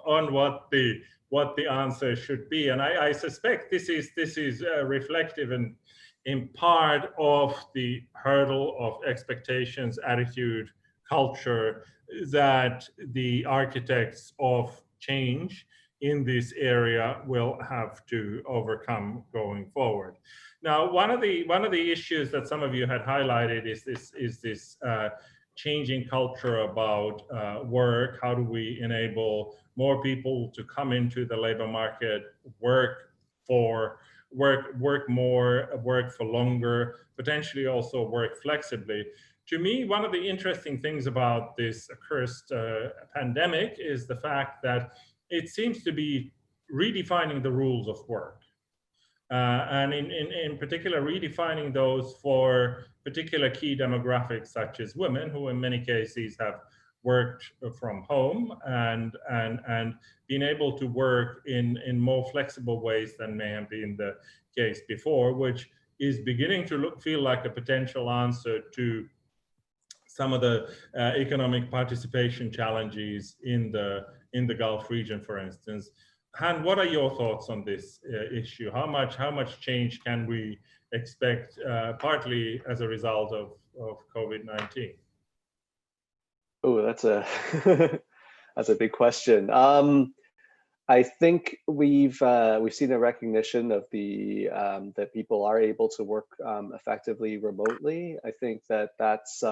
Speaker 1: on what the answer should be. And I suspect this is reflective in part of the hurdle of expectations, attitude, culture that the architects of change in this area will have to overcome going forward. Now, one of the issues that some of you had highlighted is this changing culture about work. How do we enable more people to come into the labor market, work more, work for longer, potentially also work flexibly? To me, one of the interesting things about this accursed pandemic is the fact that it seems to be redefining the rules of work. And in particular, redefining those for particular key demographics, such as women, who in many cases have worked from home and been able to work in more flexible ways than may have been the case before, which is beginning to feel like a potential answer to some of the economic participation challenges in the Gulf region, for instance. Han, what are your thoughts on this issue? How much change can we expect, partly as a result of COVID-19?
Speaker 5: Oh, that's a that's a big question. I think we've seen a recognition of the that people are able to work effectively remotely. I think that that's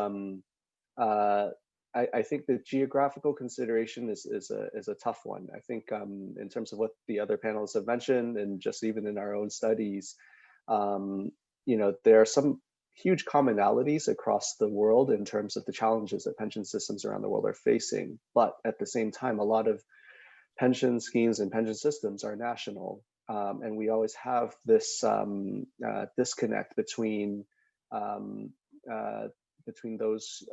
Speaker 5: I think the geographical consideration is a tough one. I think in terms of what the other panelists have mentioned, and just even in our own studies, you know, there are some huge commonalities across the world in terms of the challenges that pension systems around the world are facing. But at the same time, a lot of pension schemes and pension systems are national, and we always have this disconnect between those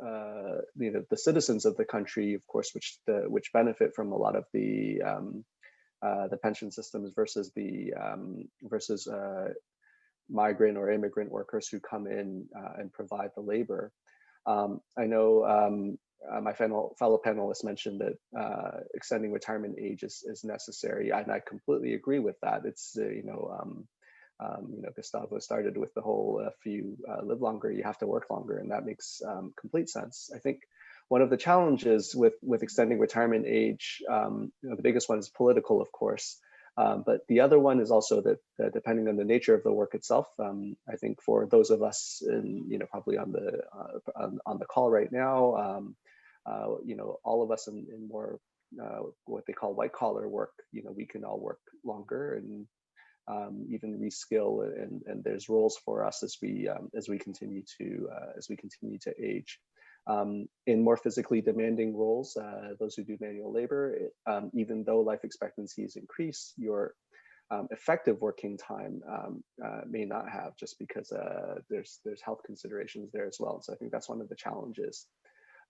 Speaker 5: you know, the citizens of the country, of course, which benefit from a lot of the pension systems versus the migrant or immigrant workers who come in and provide the labor. I know my fellow panelists mentioned that extending retirement age is necessary, and I completely agree with that. It's you know, Gustavo started with the whole if you live longer, you have to work longer, and that makes complete sense. I think one of the challenges with extending retirement age, you know, the biggest one is political, of course, but the other one is also that depending on the nature of the work itself, I think for those of us in, you know, probably on the call right now, you know, all of us in more what they call white collar work, you know, we can all work longer and even reskill, and there's roles for us as we continue to age. In more physically demanding roles, those who do manual labor, even though life expectancies increase, your effective working time may not have, just because there's health considerations there as well. So I think that's one of the challenges.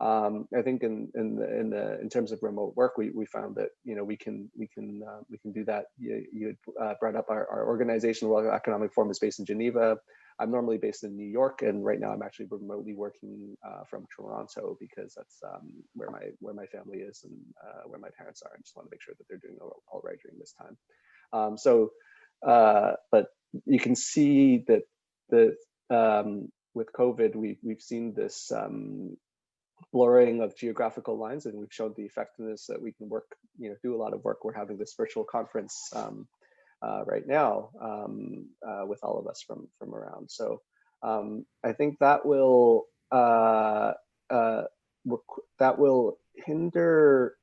Speaker 5: I think in terms of remote work, we found that, you know, we can do that. You brought up our organization, the World Economic Forum, is based in Geneva. I'm normally based in New York, and right now I'm actually remotely working from Toronto, because that's where my family is and where my parents are. I just want to make sure that they're doing all right during this time. But you can see that with COVID, we've seen this blurring of geographical lines, and we've shown the effectiveness that we can work, you know, do a lot of work. We're having this virtual conference right now with all of us from around. So I think that will hinder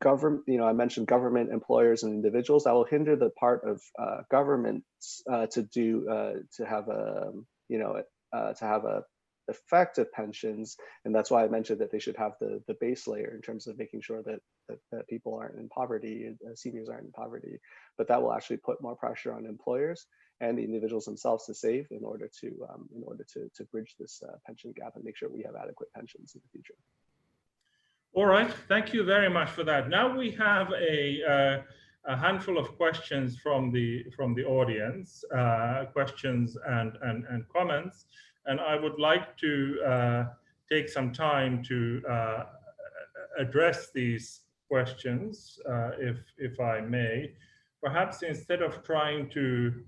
Speaker 5: government. You know, I mentioned government, employers, and individuals. That will hinder the part of governments to have effective pensions, and that's why I mentioned that they should have the base layer in terms of making sure that people aren't in poverty, seniors aren't in poverty. But that will actually put more pressure on employers and the individuals themselves to save in order to bridge this pension gap and make sure we have adequate pensions in the future.
Speaker 1: All right, thank you very much for that. Now we have a handful of questions from the audience, questions and comments. And I would like to take some time to address these questions, if I may. Perhaps instead of trying to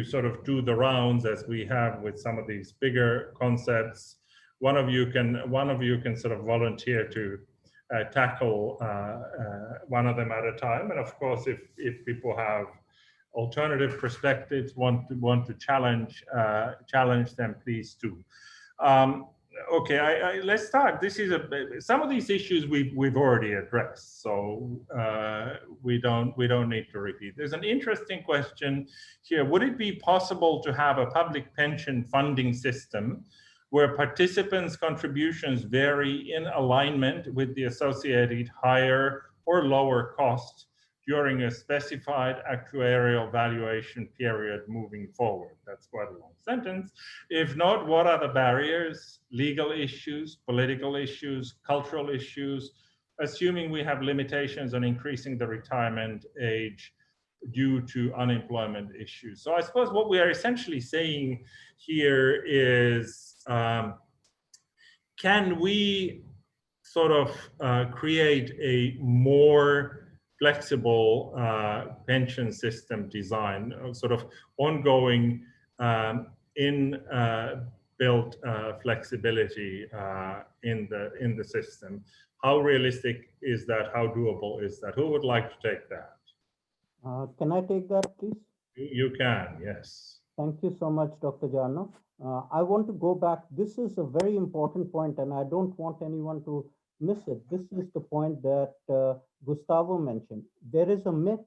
Speaker 1: sort of do the rounds as we have with some of these bigger concepts, one of you can sort of volunteer to tackle one of them at a time. And of course, if people have alternative perspectives, want to challenge them, please do. Okay, let's start. This is some of these issues we've already addressed, so we don't need to repeat. There's an interesting question here. Would it be possible to have a public pension funding system where participants' contributions vary in alignment with the associated higher or lower costs during a specified actuarial valuation period moving forward? That's quite a long sentence. If not, what are the barriers, legal issues, political issues, cultural issues, assuming we have limitations on increasing the retirement age due to unemployment issues? So I suppose what we are essentially saying here is, can we sort of create a more flexible pension system design, sort of ongoing built flexibility in the system? How realistic is that? How doable is that? Who would like to take that?
Speaker 4: Can I take that, please?
Speaker 1: You can, yes.
Speaker 4: Thank you so much, Dr. Jarno. I want to go back. This is a very important point, and I don't want anyone to miss it. This is the point that Gustavo mentioned. There is a myth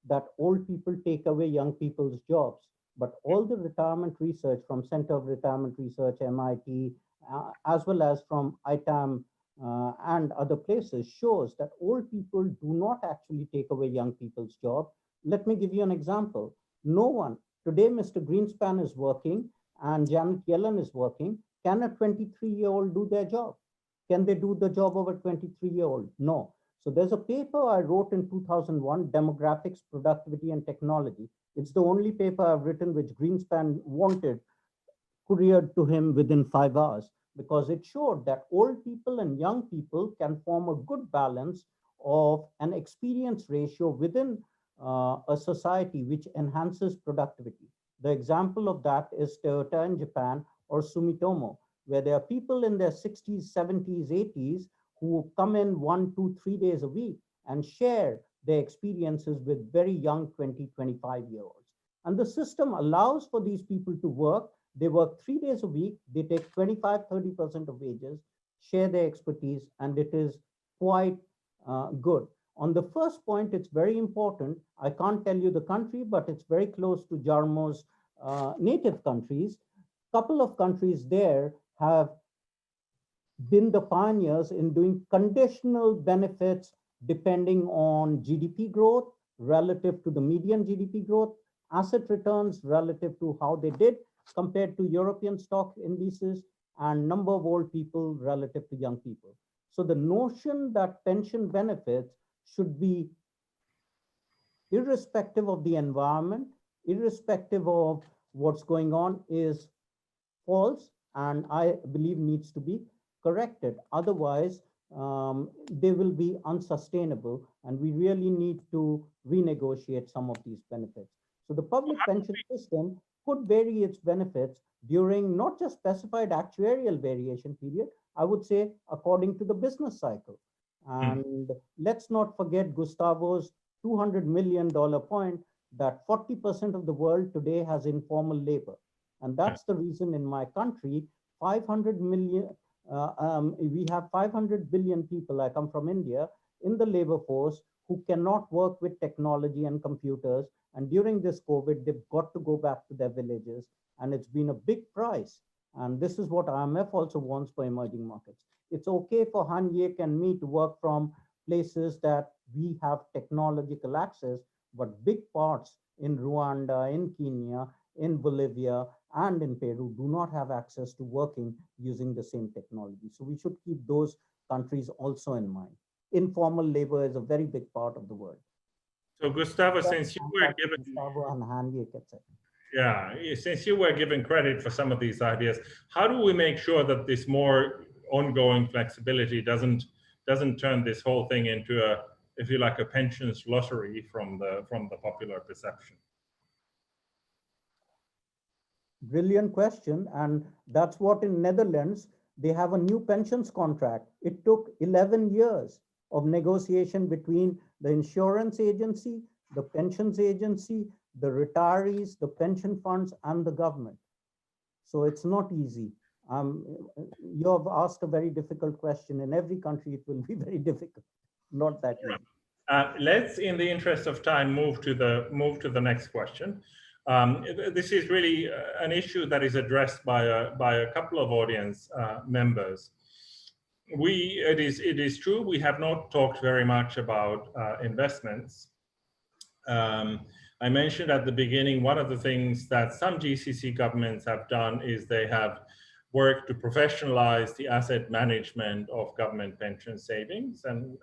Speaker 4: that old people take away young people's jobs, but all the retirement research from Center of Retirement Research, MIT, as well as from ITAM and other places shows that old people do not actually take away young people's job. Let me give you an example. No one, today Mr. Greenspan is working and Janet Yellen is working. Can a 23-year-old do their job? Can they do the job of a 23-year-old? No. So there's a paper I wrote in 2001, Demographics, Productivity and Technology. It's the only paper I've written which Greenspan wanted couriered to him within 5 hours, because it showed that old people and young people can form a good balance of an experience ratio within a society which enhances productivity. The example of that is Toyota in Japan or Sumitomo, where there are people in their 60s, 70s, 80s who come in 1, 2, 3 days a week and share their experiences with very young 20, 25-year-olds. And the system allows for these people to work. They work 3 days a week. They take 25, 30% of wages, share their expertise, and it is quite good. On the first point, it's very important. I can't tell you the country, but it's very close to Jarmo's native countries. Couple of countries there have been the pioneers in doing conditional benefits depending on GDP growth relative to the median GDP growth, asset returns relative to how they did compared to European stock indices, and number of old people relative to young people. So the notion that pension benefits should be irrespective of the environment, irrespective of what's going on, is false, and I believe needs to be corrected. Otherwise, they will be unsustainable, and we really need to renegotiate some of these benefits. So the public pension system could vary its benefits during not just specified actuarial variation period, I would say according to the business cycle. And let's not forget Gustavo's $200 million point that 40% of the world today has informal labor. And that's the reason in my country, 500 million, we have 500 billion people, I come from India, in the labor force who cannot work with technology and computers. And during this COVID, they've got to go back to their villages. And it's been a big price. And this is what IMF also wants for emerging markets. It's okay for Han Yek and me to work from places that we have technological access, but big parts in Rwanda, in Kenya, in Bolivia, and in Peru do not have access to working using the same technology. So we should keep those countries also in mind. Informal labor is a very big part of the world.
Speaker 1: So Gustavo, since you were given since you were given credit for some of these ideas, how do we make sure that this more ongoing flexibility doesn't turn this whole thing into a, if you like, a pensions lottery from the popular perception?
Speaker 4: Brilliant question. And that's what in Netherlands, they have a new pensions contract. It took 11 years of negotiation between the insurance agency, the pensions agency, the retirees, the pension funds, and the government. So it's not easy. You have asked a very difficult question. In every country, it will be very difficult. Not that easy.
Speaker 1: Let's, in the interest of time, move to the next question. This is really an issue that is addressed by a couple of audience members. It is true we have not talked very much about investments. I mentioned at the beginning, one of the things that some GCC governments have done is they have worked to professionalize the asset management of government pension savings, and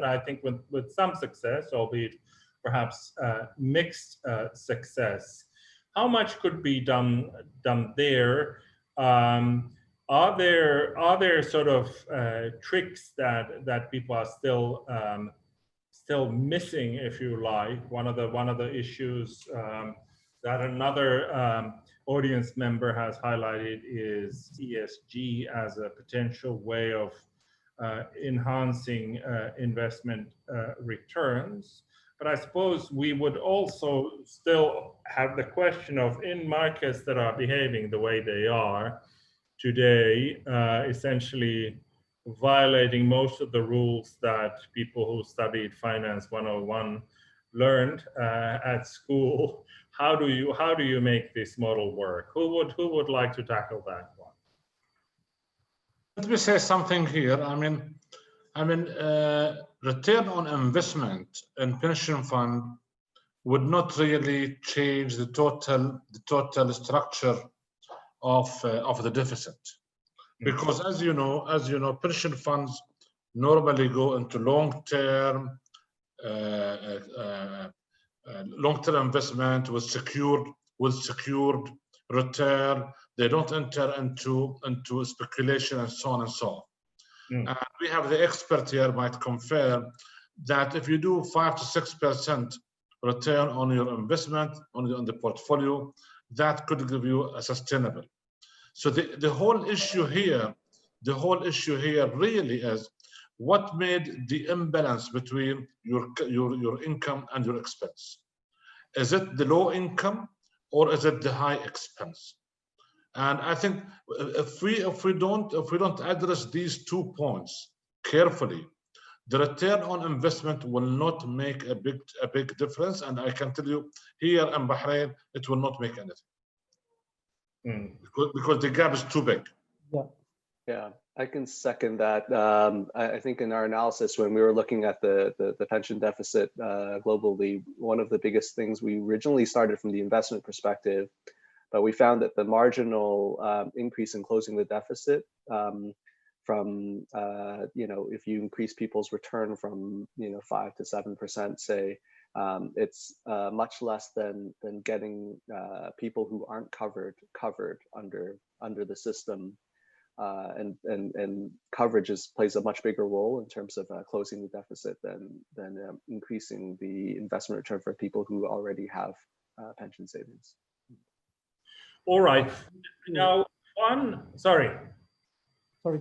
Speaker 1: I think with some success, albeit perhaps mixed success. How much could be done there? Are there sort of tricks that people are still missing, if you like? One of the issues that another audience member has highlighted is ESG as a potential way of enhancing investment returns. But I suppose we would also still have the question of, in markets that are behaving the way they are today, essentially violating most of the rules that people who studied Finance 101 learned at school. How do you make this model work? Who would like to tackle that one?
Speaker 2: Let me say something here. Return on investment in pension fund would not really change the total structure of the deficit, because as you know, pension funds normally go into long-term investment with secured return. They don't enter into speculation and so on and so on. And we have the expert here might confirm that if you do 5 to 6% return on your investment on the portfolio, that could give you a sustainable. So the whole issue here really is what made the imbalance between your income and your expense. Is it the low income or is it the high expense? And I think if we don't address these 2 points carefully, the return on investment will not make a big difference. And I can tell you here in Bahrain, it will not make anything because the gap is too big.
Speaker 5: Yeah, I can second that. I think in our analysis, when we were looking at the pension deficit globally, one of the biggest things, we originally started from the investment perspective, but we found that the marginal increase in closing the deficit from, if you increase people's return from, 5 to 7%, say, it's much less than getting people who aren't covered under the system. And coverage plays a much bigger role in terms of closing the deficit than increasing the investment return for people who already have pension savings.
Speaker 1: All right. Now, sorry,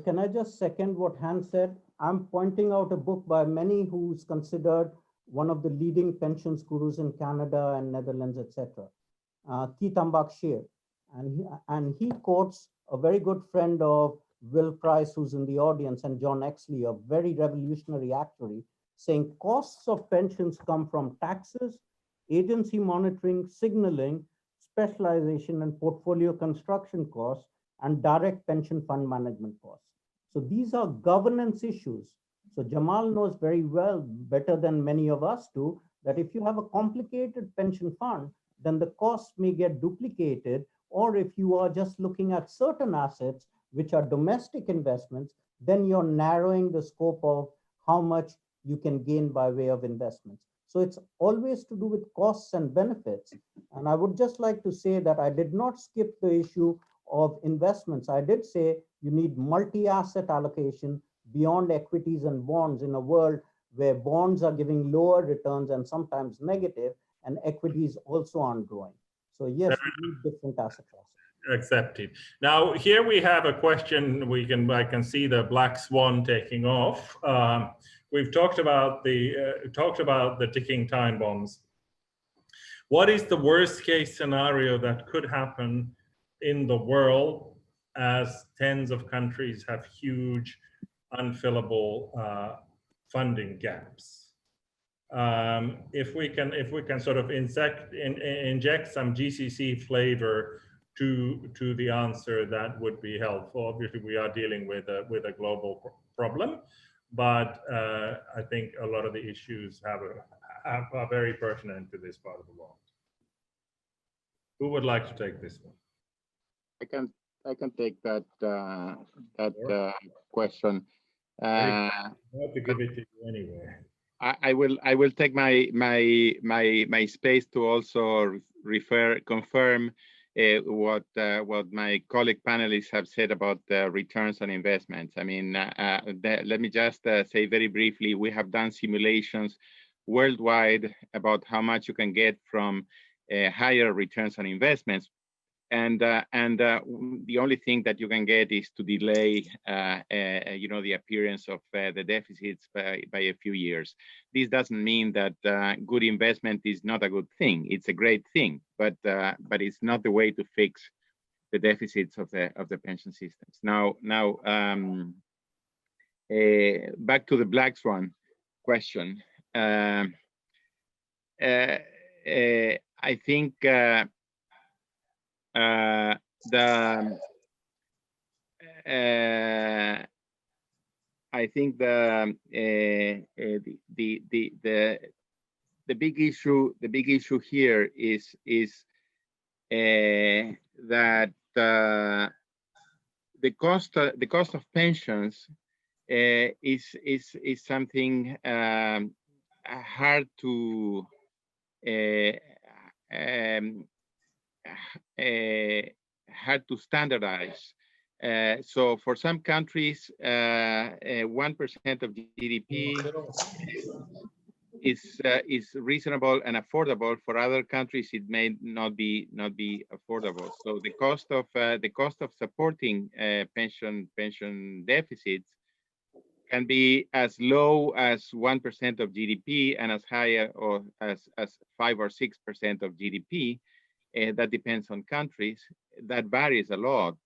Speaker 4: can I just second what Hans said? I'm pointing out a book by many who's considered one of the leading pensions gurus in Canada and Netherlands, etc. Keith Ambakshir, and he quotes a very good friend of Will Price, who's in the audience, and John Exley, a very revolutionary actuary, saying costs of pensions come from taxes, agency monitoring, signaling, specialization and portfolio construction costs, and direct pension fund management costs. So these are governance issues. So Jamal knows very well, better than many of us do, that if you have a complicated pension fund, then the costs may get duplicated, or if you are just looking at certain assets, which are domestic investments, then you're narrowing the scope of how much you can gain by way of investments. So it's always to do with costs and benefits. And I would just like to say that I did not skip the issue of investments. I did say you need multi-asset allocation beyond equities and bonds in a world where bonds are giving lower returns and sometimes negative, and equities also aren't growing. So yes, we need different asset classes.
Speaker 1: Accepted. Now here we have a question. I can see the black swan taking off. We've talked about the ticking time bombs. What is the worst case scenario that could happen in the world as tens of countries have huge unfillable funding gaps? If we can sort of inject some GCC flavor to the answer, that would be helpful. Obviously, we are dealing with a global problem, but I think a lot of the issues are very pertinent to this part of the world. Who would like to take this one?
Speaker 3: I can take that question.
Speaker 1: I have to give it to you anyway.
Speaker 3: I will take my space to also confirm what my colleague panelists have said about the returns on investments. I mean, let me just say very briefly, we have done simulations worldwide about how much you can get from higher returns on investments. the only thing that you can get is to delay, the appearance of the deficits by a few years. This doesn't mean that good investment is not a good thing. It's a great thing, but it's not the way to fix the deficits of the pension systems. Now, back to the Black Swan question. I think the big issue here is that the cost of pensions is something hard to standardize. So for some countries, 1% of GDP is reasonable and affordable. For other countries, it may not be affordable. So the cost of supporting pension deficits can be as low as 1% of GDP and as high or as 5 or 6% of GDP. That depends on countries. That varies a lot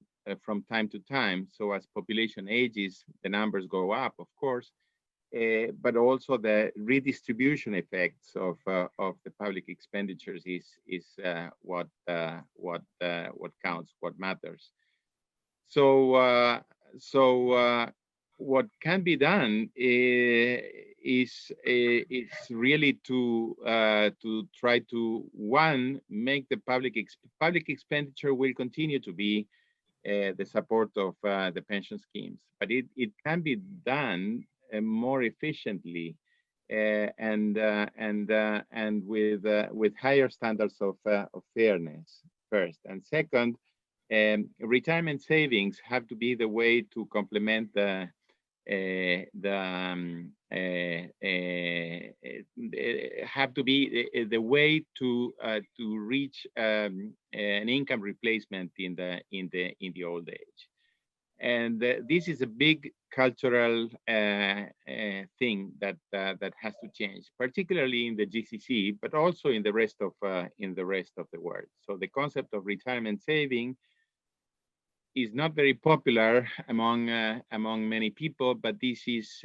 Speaker 3: from time to time. So as population ages, the numbers go up, of course, but also the redistribution effects of the public expenditures is what counts, what matters. So what can be done is really to try to, one, make the public expenditure will continue to be the support of the pension schemes, but it can be done more efficiently and with higher standards of fairness, first, and second, retirement savings have to be the way to complement have to be the way to reach an income replacement in the old age, and this is a big cultural thing that has to change, particularly in the GCC, but also in the rest of the world. So the concept of retirement saving is not very popular among many people, but this is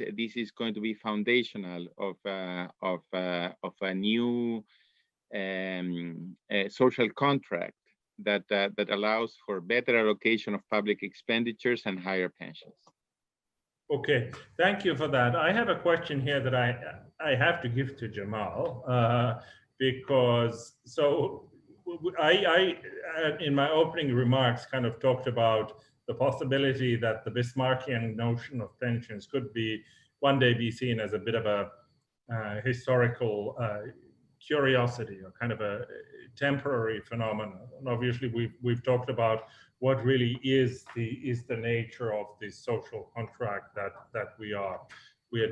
Speaker 3: going to be foundational of a new social contract that allows for better allocation of public expenditures and higher pensions.
Speaker 1: Okay, thank you for that. I have a question here that I have to give to Jamal because I in my opening remarks kind of talked about the possibility that the Bismarckian notion of pensions could one day be seen as a bit of a historical curiosity or kind of a temporary phenomenon. And obviously we've talked about what really is the nature of this social contract that we are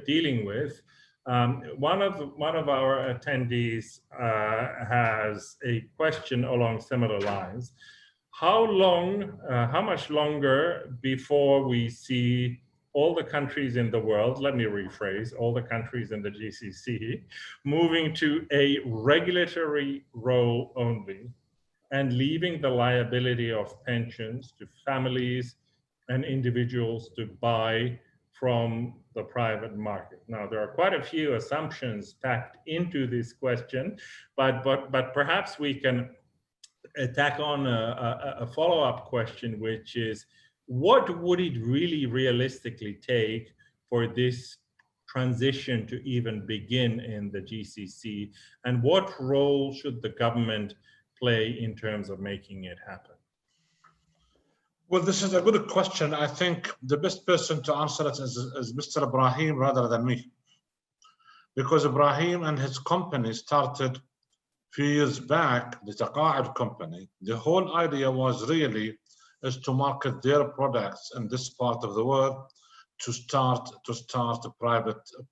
Speaker 1: dealing with. One of our attendees has a question along similar lines. How much longer before we see all the countries in the world, let me rephrase, all the countries in the GCC, moving to a regulatory role only and leaving the liability of pensions to families and individuals to buy from the private market? Now, there are quite a few assumptions packed into this question, but perhaps we can tack on a follow-up question, which is, what would it really realistically take for this transition to even begin in the GCC, and what role should the government play in terms of making it happen?
Speaker 2: Well, this is a good question. I think the best person to answer it is Mr. Ibrahim rather than me, because Ibrahim and his company started a few years back, the Taqa'ud company. The whole idea was really is to market their products in this part of the world to start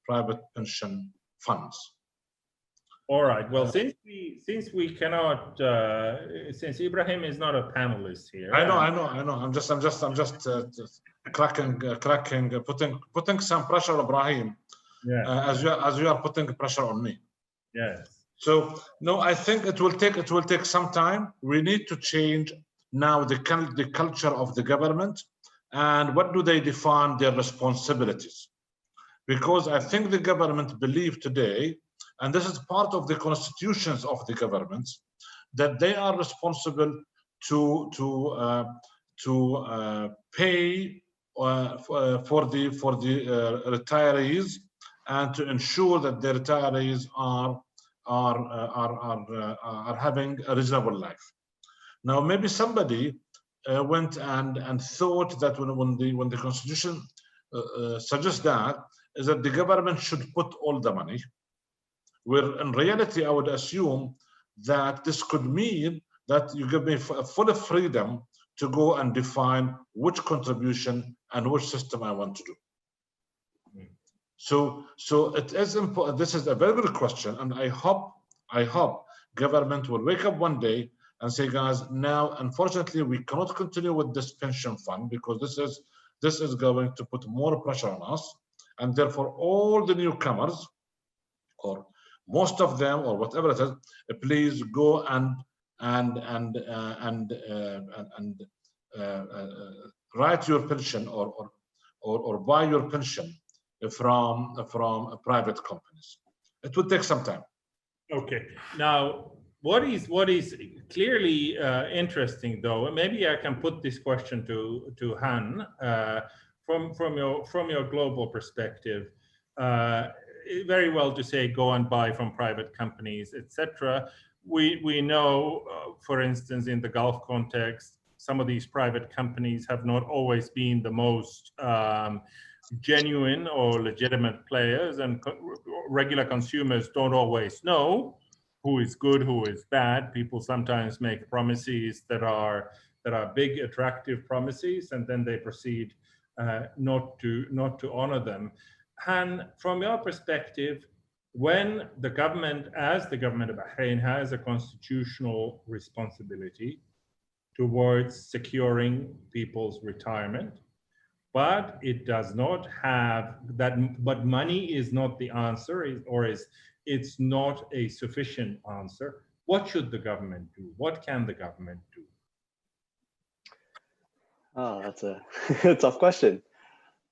Speaker 2: private pension funds.
Speaker 1: All right. Well, since we cannot, since Ibrahim is not a panelist here.
Speaker 2: I know. I'm just putting some pressure on Ibrahim.
Speaker 1: Yeah.
Speaker 2: As you are putting pressure on me.
Speaker 1: Yes.
Speaker 2: So no, I think it will take some time. We need to change now the culture of the government, and what do they define their responsibilities? Because I think the government believe today, and this is part of the constitutions of the governments, that they are responsible to pay for the retirees, and to ensure that the retirees are having a reasonable life. Now, maybe somebody went and thought that when the constitution suggests that, is that the government should put all the money, where in reality I would assume that this could mean that you give me full freedom to go and define which contribution and which system I want to do. So it is important. This is a very good question, and I hope government will wake up one day and say, guys, now unfortunately we cannot continue with this pension fund because this is going to put more pressure on us, and therefore all the newcomers, or most of them, or whatever it is, please go and write your pension or buy your pension from private companies. It will take some time.
Speaker 1: Okay. Now, what is clearly interesting, though, maybe I can put this question to Han from your global perspective. Very well to say go and buy from private companies, etc. We know, for instance, in the Gulf context, some of these private companies have not always been the most genuine or legitimate players, and regular consumers don't always know who is good, who is bad. People sometimes make promises that are big, attractive promises, and then they proceed not to honor them. Han, from your perspective, when the government, as the government of Bahrain, has a constitutional responsibility towards securing people's retirement, but it does not have that, but money is not the answer, it's not a sufficient answer. What should the government do? What can the government do?
Speaker 5: Oh, that's a tough question.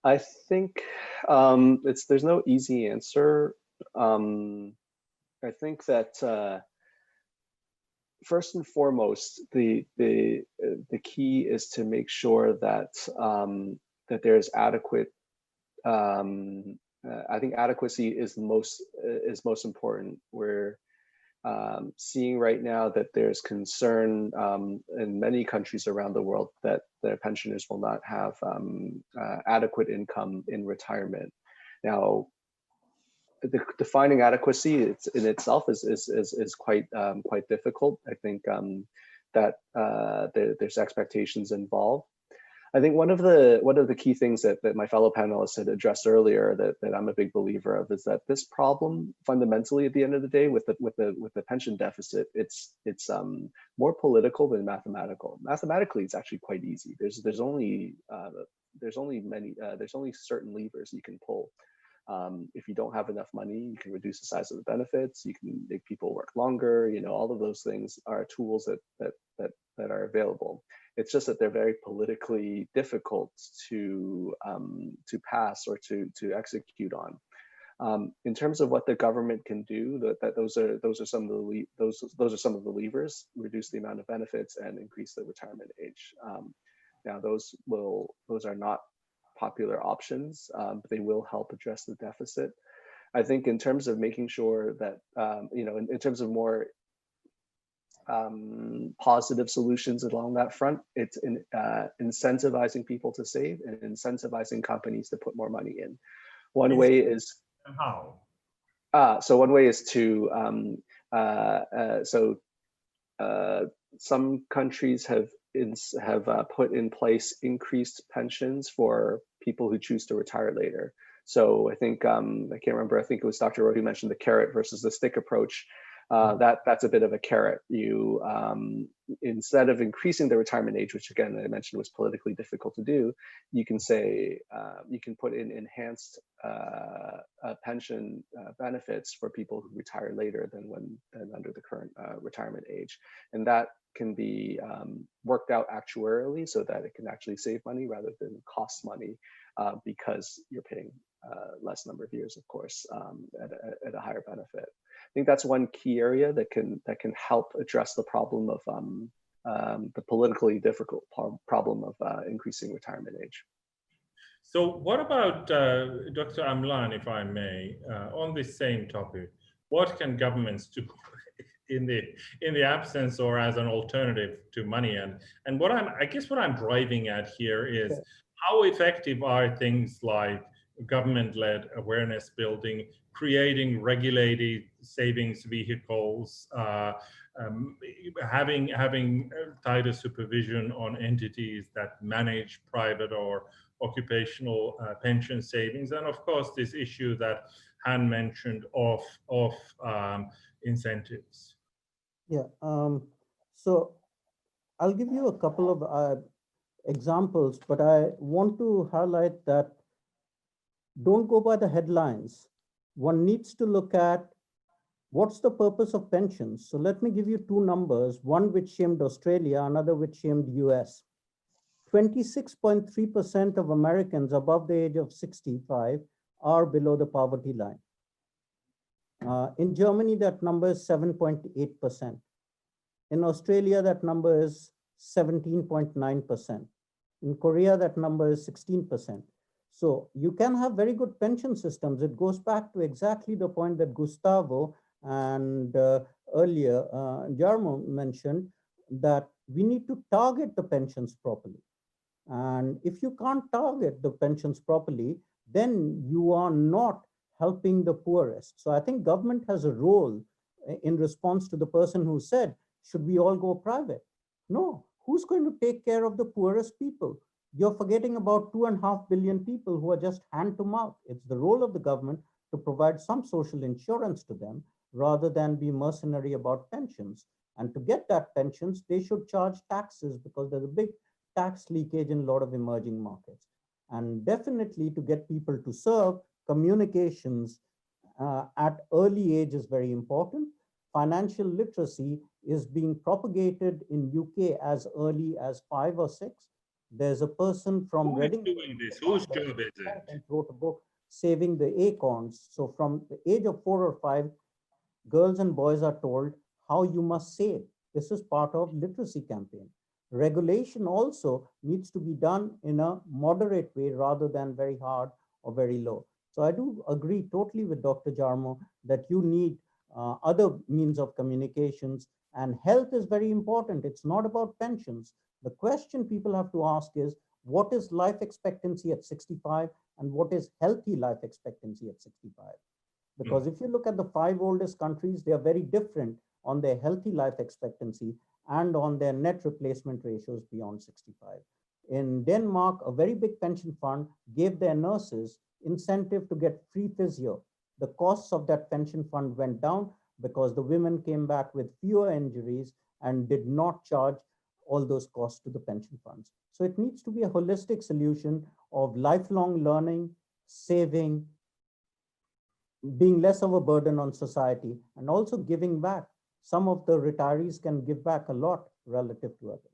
Speaker 5: I think there's no easy answer. I think that first and foremost, the key is to make sure that that there's adequate. I think adequacy is most important. We're seeing right now that there's concern in many countries around the world that their pensioners will not have adequate income in retirement. Now, defining adequacy in itself is quite difficult. I think that there's expectations involved. I think one of the key things that my fellow panelists had addressed earlier that I'm a big believer of is that this problem fundamentally at the end of the day with the pension deficit, it's more political than mathematical. Mathematically, it's actually quite easy. There's only certain levers you can pull. If you don't have enough money, you can reduce the size of the benefits. You can make people work longer. You know, all of those things are tools that are available. It's just that they're very politically difficult to pass or to execute on. In terms of what the government can do, those are some of the levers: reduce the amount of benefits and increase the retirement age. Now, those are not popular options, but they will help address the deficit. I think in terms of making sure that in terms of more positive solutions along that front, it's incentivizing people to save and incentivizing companies to put more money in. One way is
Speaker 1: how?
Speaker 5: So one way is to some countries have put in place increased pensions for people who choose to retire later. So I think I can't remember. I think it was Dr. Rowe who mentioned the carrot versus the stick approach. That's a bit of a carrot. You instead of increasing the retirement age, which again I mentioned was politically difficult to do, you can say you can put in enhanced pension benefits for people who retire later than under the current retirement age, and that can be worked out actuarially so that it can actually save money rather than cost money, because you're paying less number of years, of course, at a higher benefit. I think that's one key area that can help address the problem of the politically difficult problem of increasing retirement age.
Speaker 1: So what about Dr. Amlan, if I may, on this same topic? What can governments do in the absence or as an alternative to money? And I guess what I'm driving at here is how effective are things like government-led awareness building, creating regulated savings vehicles, having tighter supervision on entities that manage private or occupational pension savings, and of course this issue that Han mentioned of incentives.
Speaker 4: Yeah, so I'll give you a couple of examples, but I want to highlight that don't go by the headlines. One needs to look at what's the purpose of pensions. So let me give you two numbers, one which shamed Australia, another which shamed US. 26.3% of Americans above the age of 65 are below the poverty line. In Germany, that number is 7.8%. In Australia, that number is 17.9%. In Korea, that number is 16%. So you can have very good pension systems. It goes back to exactly the point that Gustavo and earlier Jarmo mentioned, that we need to target the pensions properly. And if you can't target the pensions properly, then you are not helping the poorest. So I think government has a role in response to the person who said, should we all go private? No, who's going to take care of the poorest people? You're forgetting about 2.5 billion people who are just hand to mouth. It's the role of the government to provide some social insurance to them rather than be mercenary about pensions. And to get that pensions, they should charge taxes because there's a big tax leakage in a lot of emerging markets. And definitely to get people to serve, communications at early age is very important. Financial literacy is being propagated in UK as early as 5 or 6. There's a person from Reading
Speaker 1: doing this? Whose job is it?
Speaker 4: Wrote a book, Saving the Acorns. So from the age of 4 or 5, girls and boys are told how you must save. This is part of literacy campaign. Regulation also needs to be done in a moderate way rather than very hard or very low. So I do agree totally with Dr. Jarmo that you need other means of communications, and health is very important. It's not about pensions. The question people have to ask is, what is life expectancy at 65 and what is healthy life expectancy at 65? Because if you look at the 5 oldest countries, they are very different on their healthy life expectancy and on their net replacement ratios beyond 65. In Denmark, a very big pension fund gave their nurses incentive to get free physio. The costs of that pension fund went down because the women came back with fewer injuries and did not charge all those costs to the pension funds. So it needs to be a holistic solution of lifelong learning, saving, being less of a burden on society, and also giving back. Some of the retirees can give back a lot relative to others.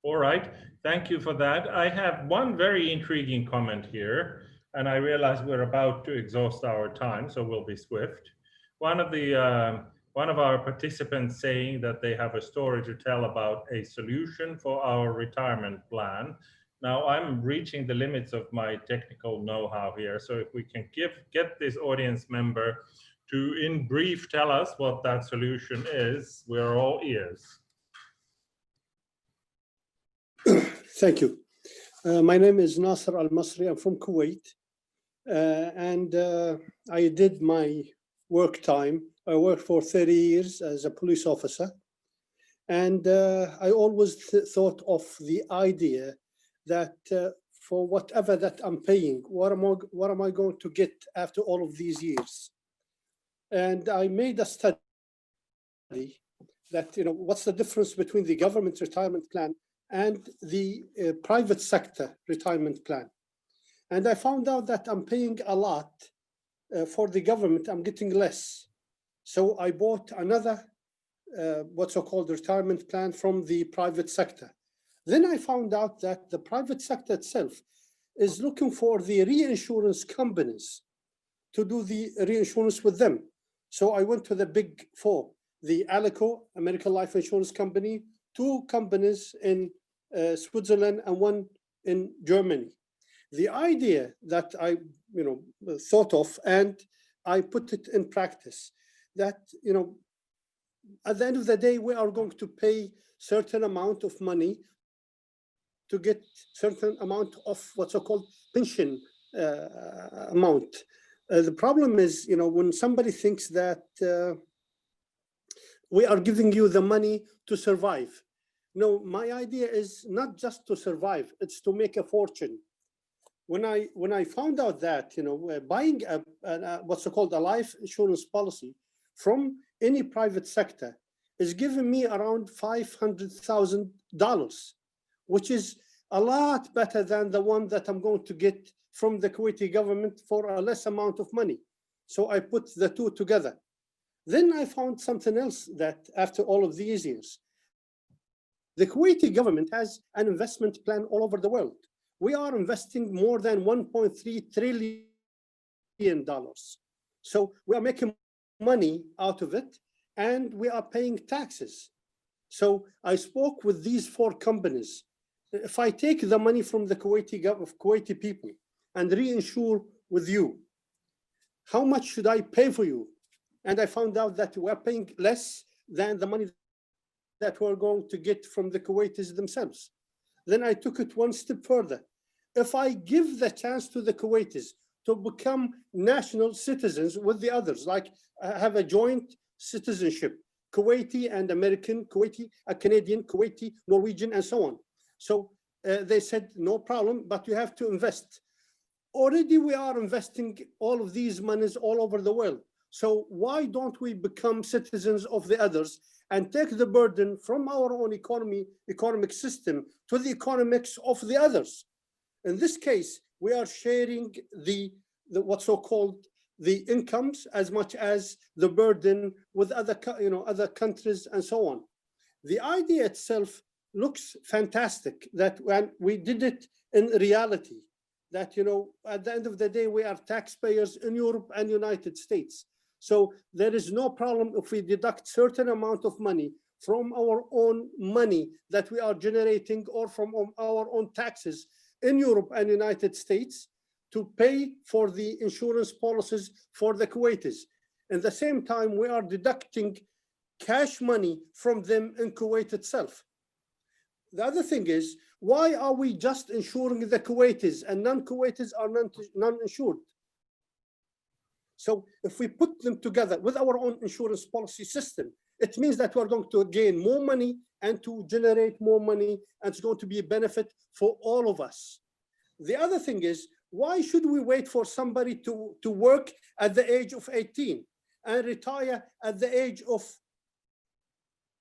Speaker 1: All right, thank you for that. I have one very intriguing comment here, and I realize we're about to exhaust our time, so we'll be swift. One of our participants saying that they have a story to tell about a solution for our retirement plan. Now I'm reaching the limits of my technical know-how here, so if we can get this audience member to, in brief, tell us what that solution is, we're all ears.
Speaker 6: Thank you. My name is Nasser Al-Masri. I'm from Kuwait. And I did my work time. I worked for 30 years as a police officer. And I always thought of the idea that for whatever that I'm paying, what am I going to get after all of these years? And I made a study that, what's the difference between the government retirement plan and the private sector retirement plan. And I found out that I'm paying a lot for the government, I'm getting less. So I bought another, what's so-called retirement plan from the private sector. Then I found out that the private sector itself is looking for the reinsurance companies to do the reinsurance with them. So I went to the big four, the Alico, American Life Insurance Company, 2 companies in Switzerland and 1 in Germany. The idea that I thought of and I put it in practice, that at the end of the day, we are going to pay certain amount of money to get certain amount of what's so-called pension amount. The problem is, when somebody thinks that we are giving you the money to survive. No, my idea is not just to survive, it's to make a fortune. When I found out that, buying what's so-called a life insurance policy from any private sector is giving me around $500,000, which is a lot better than the one that I'm going to get from the Kuwaiti government for a less amount of money. So I put the 2 together. Then I found something else, that after all of these years, the Kuwaiti government has an investment plan all over the world. We are investing more than $1.3 trillion. So we are making money out of it, and we are paying taxes. So I spoke with these 4 companies. If I take the money from the Kuwaiti people and reinsure with you, how much should I pay for you? And I found out that we're paying less than the money that we're going to get from the Kuwaitis themselves. Then I took it 1 step further. If I give the chance to the Kuwaitis to become national citizens with the others, like have a joint citizenship, Kuwaiti and American, Kuwaiti, Canadian, Kuwaiti, Norwegian, and so on. So they said, no problem, but you have to invest. Already we are investing all of these monies all over the world. So why don't we become citizens of the others and take the burden from our own economic system to the economics of the others? In this case, we are sharing the what's so-called the incomes as much as the burden with other countries and so on. The idea itself looks fantastic, that when we did it in reality, that at the end of the day we are taxpayers in Europe and United States. So there is no problem if we deduct certain amount of money from our own money that we are generating or from our own taxes in Europe and United States to pay for the insurance policies for the Kuwaitis. At the same time, we are deducting cash money from them in Kuwait itself. The other thing is, why are we just insuring the Kuwaitis and non-Kuwaitis are non-insured? So if we put them together with our own insurance policy system, it means that we're going to gain more money and to generate more money, and it's going to be a benefit for all of us. The other thing is, why should we wait for somebody to work at the age of 18 and retire at the age of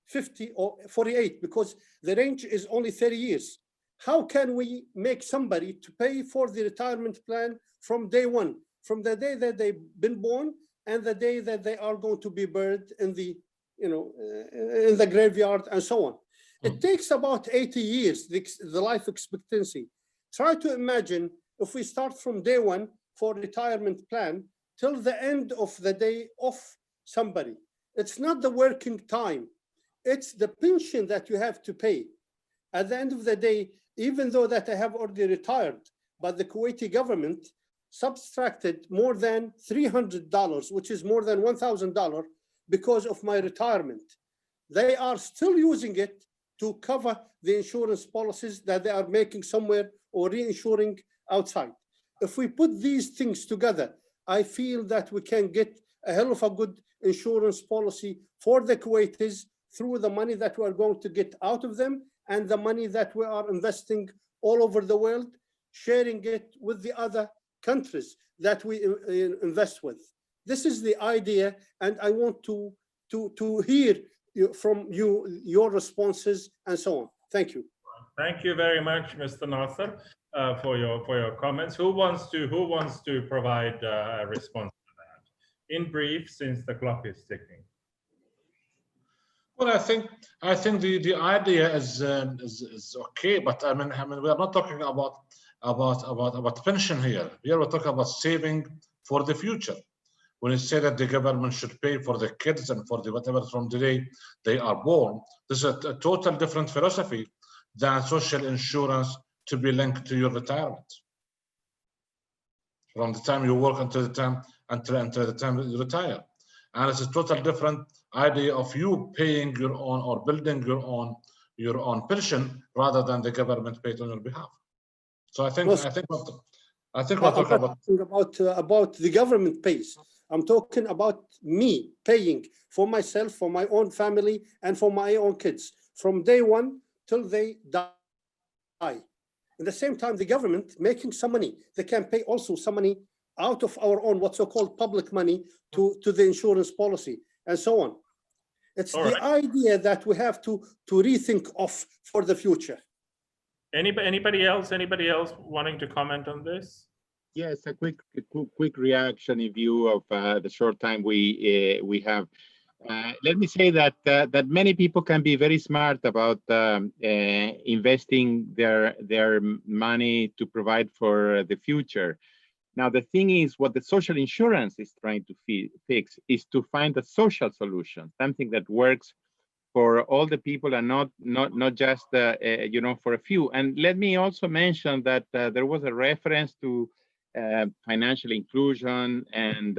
Speaker 6: 50 or 48, because the range is only 30 years. How can we make somebody to pay for the retirement plan from day one, from the day that they've been born and the day that they are going to be buried in the, in the graveyard and so on? It takes about 80 years, the life expectancy. Try to imagine if we start from day one for retirement plan till the end of the day of somebody. It's not the working time. It's the pension that you have to pay. At the end of the day, even though that I have already retired, but the Kuwaiti government subtracted more than $300, which is more than $1,000 because of my retirement. They are still using it to cover the insurance policies that they are making somewhere or reinsuring outside. If we put these things together, I feel that we can get a hell of a good insurance policy for the Kuwaitis through the money that we are going to get out of them and the money that we are investing all over the world, sharing it with the other countries that we invest with. This is the idea, and I want to hear your responses and so on. Thank you.
Speaker 1: Thank you very much, Mr. Nasser, for your comments. Who wants to provide a response to that? In brief, since the clock is ticking.
Speaker 2: Well, I think the idea is okay, but I mean we are not talking about pension here. Here we're talking about saving for the future. When you say that the government should pay for the kids and for the whatever from the day they are born, this is a total different philosophy than social insurance to be linked to your retirement. From the time you work until the time you retire. And it's a total different idea of you paying your own or building your own pension rather than the government paid on your behalf. So I think we're talking
Speaker 6: about the government pays. I'm talking about me paying for myself, for my own family, and for my own kids from day one till they die. At the same time, the government making some money. They can pay also some money out of our own, what's so-called public money to the insurance policy and so on. It's the idea that we have to rethink of for the future.
Speaker 1: Anybody else wanting to comment on this?
Speaker 3: Yes, a quick reaction in view of the short time we have. Let me say that that many people can be very smart about investing their money to provide for the future. Now, the thing is, what the social insurance is trying to fix is to find a social solution, something that works for all the people and not just for a few. And let me also mention that there was a reference to financial inclusion and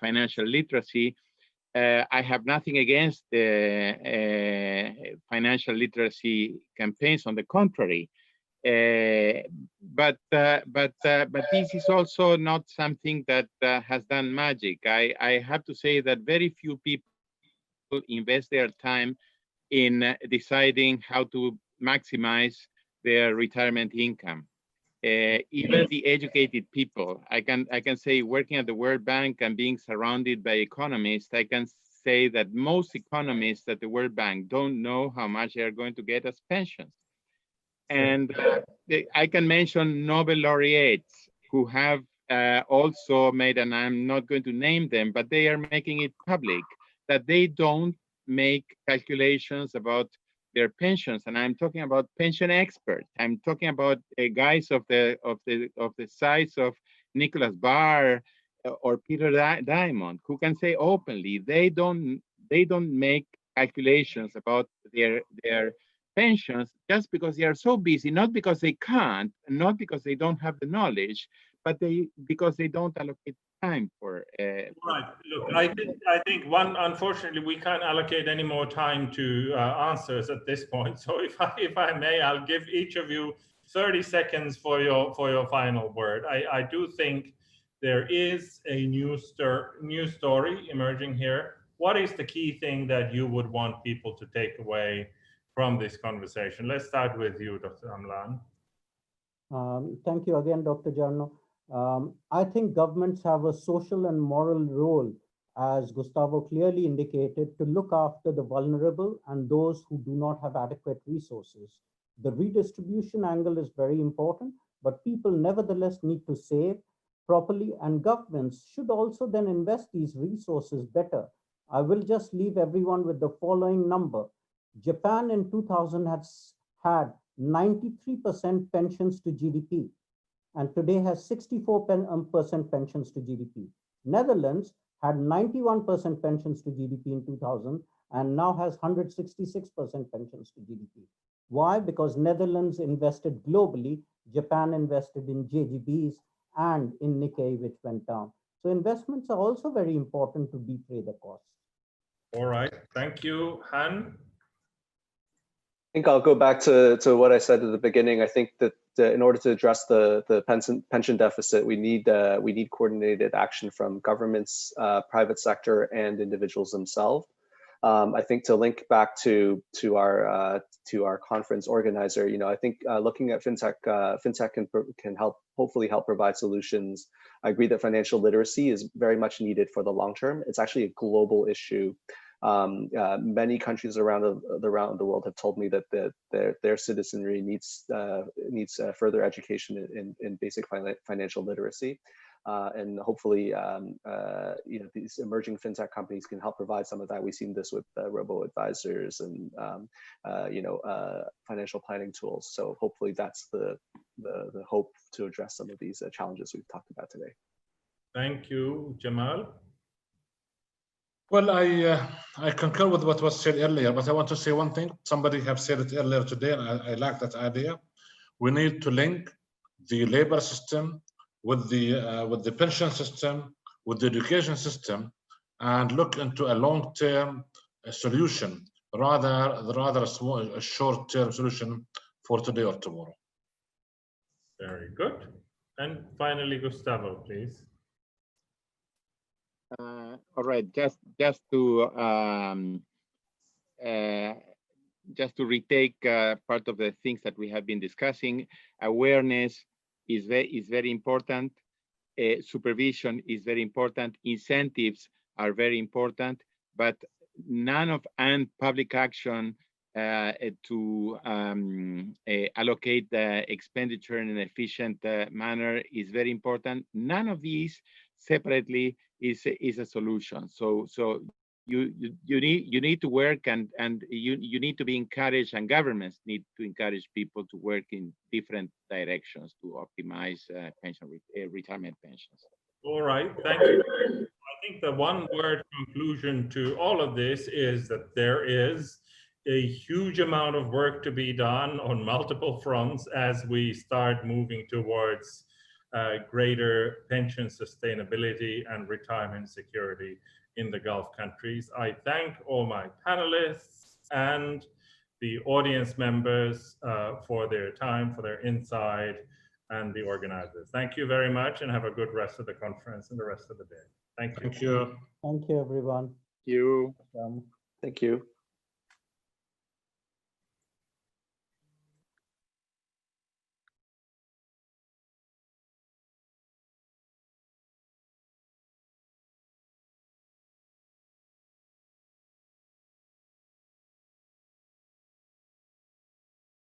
Speaker 3: financial literacy. I have nothing against financial literacy campaigns. On the contrary, but this is also not something that has done magic. I have to say that very few people invest their time in deciding how to maximize their retirement income. Even the educated people, I can say, working at the World Bank and being surrounded by economists, I can say that most economists at the World Bank don't know how much they are going to get as pensions. And I can mention Nobel laureates who have also made, and I'm not going to name them, but they are making it public, that they don't make calculations about their pensions. And I'm talking about pension experts. I'm talking about guys of the size of Nicholas Barr or Peter Diamond, who can say openly they don't make calculations about their pensions just because they are so busy, not because they can't, not because they don't have the knowledge, but because they don't allocate time for.
Speaker 1: Right. Look, I think unfortunately, we can't allocate any more time to answers at this point. So if I may, I'll give each of you 30 seconds for your final word. I do think there is a new story emerging here. What is the key thing that you would want people to take away from this conversation? Let's start with you, Dr. Amlan.
Speaker 4: Thank you again, Dr. Jarmo. I think governments have a social and moral role, as Gustavo clearly indicated, to look after the vulnerable and those who do not have adequate resources. The redistribution angle is very important, but people nevertheless need to save properly, and governments should also then invest these resources better. I will just leave everyone with the following number. Japan in 2000 had 93% pensions to GDP, and today has 64% pensions to GDP. Netherlands had 91% pensions to GDP in 2000 and now has 166% pensions to GDP. Why? Because Netherlands invested globally, Japan invested in JGBs and in Nikkei, which went down. So investments are also very important to defray the costs.
Speaker 1: All right, thank you, Han.
Speaker 5: I think I'll go back to what I said at the beginning. I think that in order to address the pension deficit, we need coordinated action from governments, private sector, and individuals themselves. I think to link back to our conference organizer, I think looking at fintech can hopefully help provide solutions. I agree that financial literacy is very much needed for the long term. It's actually a global issue. Many countries around the world have told me that their citizenry needs further education in basic financial literacy. And hopefully, these emerging fintech companies can help provide some of that. We've seen this with robo-advisors and financial planning tools. So hopefully, that's the hope to address some of these challenges we've talked about today.
Speaker 1: Thank you, Jamal.
Speaker 2: Well, I concur with what was said earlier, but I want to say one thing. Somebody have said it earlier today, and I like that idea. We need to link the labor system with the pension system, with the education system, and look into a long-term solution rather a short-term solution for today or tomorrow.
Speaker 1: Very good. And finally, Gustavo, please.
Speaker 3: All right, just to retake part of the things that we have been discussing. Awareness is very important. Supervision is very important. Incentives are very important, but and public action to allocate the expenditure in an efficient manner is very important. None of these separately is a solution. So you need to work and you need to be encouraged, and governments need to encourage people to work in different directions to optimize retirement pensions.
Speaker 1: All right, thank you. I think the one word conclusion to all of this is that there is a huge amount of work to be done on multiple fronts as we start moving towards greater pension sustainability and retirement security in the Gulf countries. I thank all my panelists and the audience members for their time, for their insight, and the organizers. Thank you very much, and have a good rest of the conference and the rest of the day. Thank you.
Speaker 2: Thank you.
Speaker 4: Thank you, everyone.
Speaker 3: Thank you.
Speaker 5: Thank you.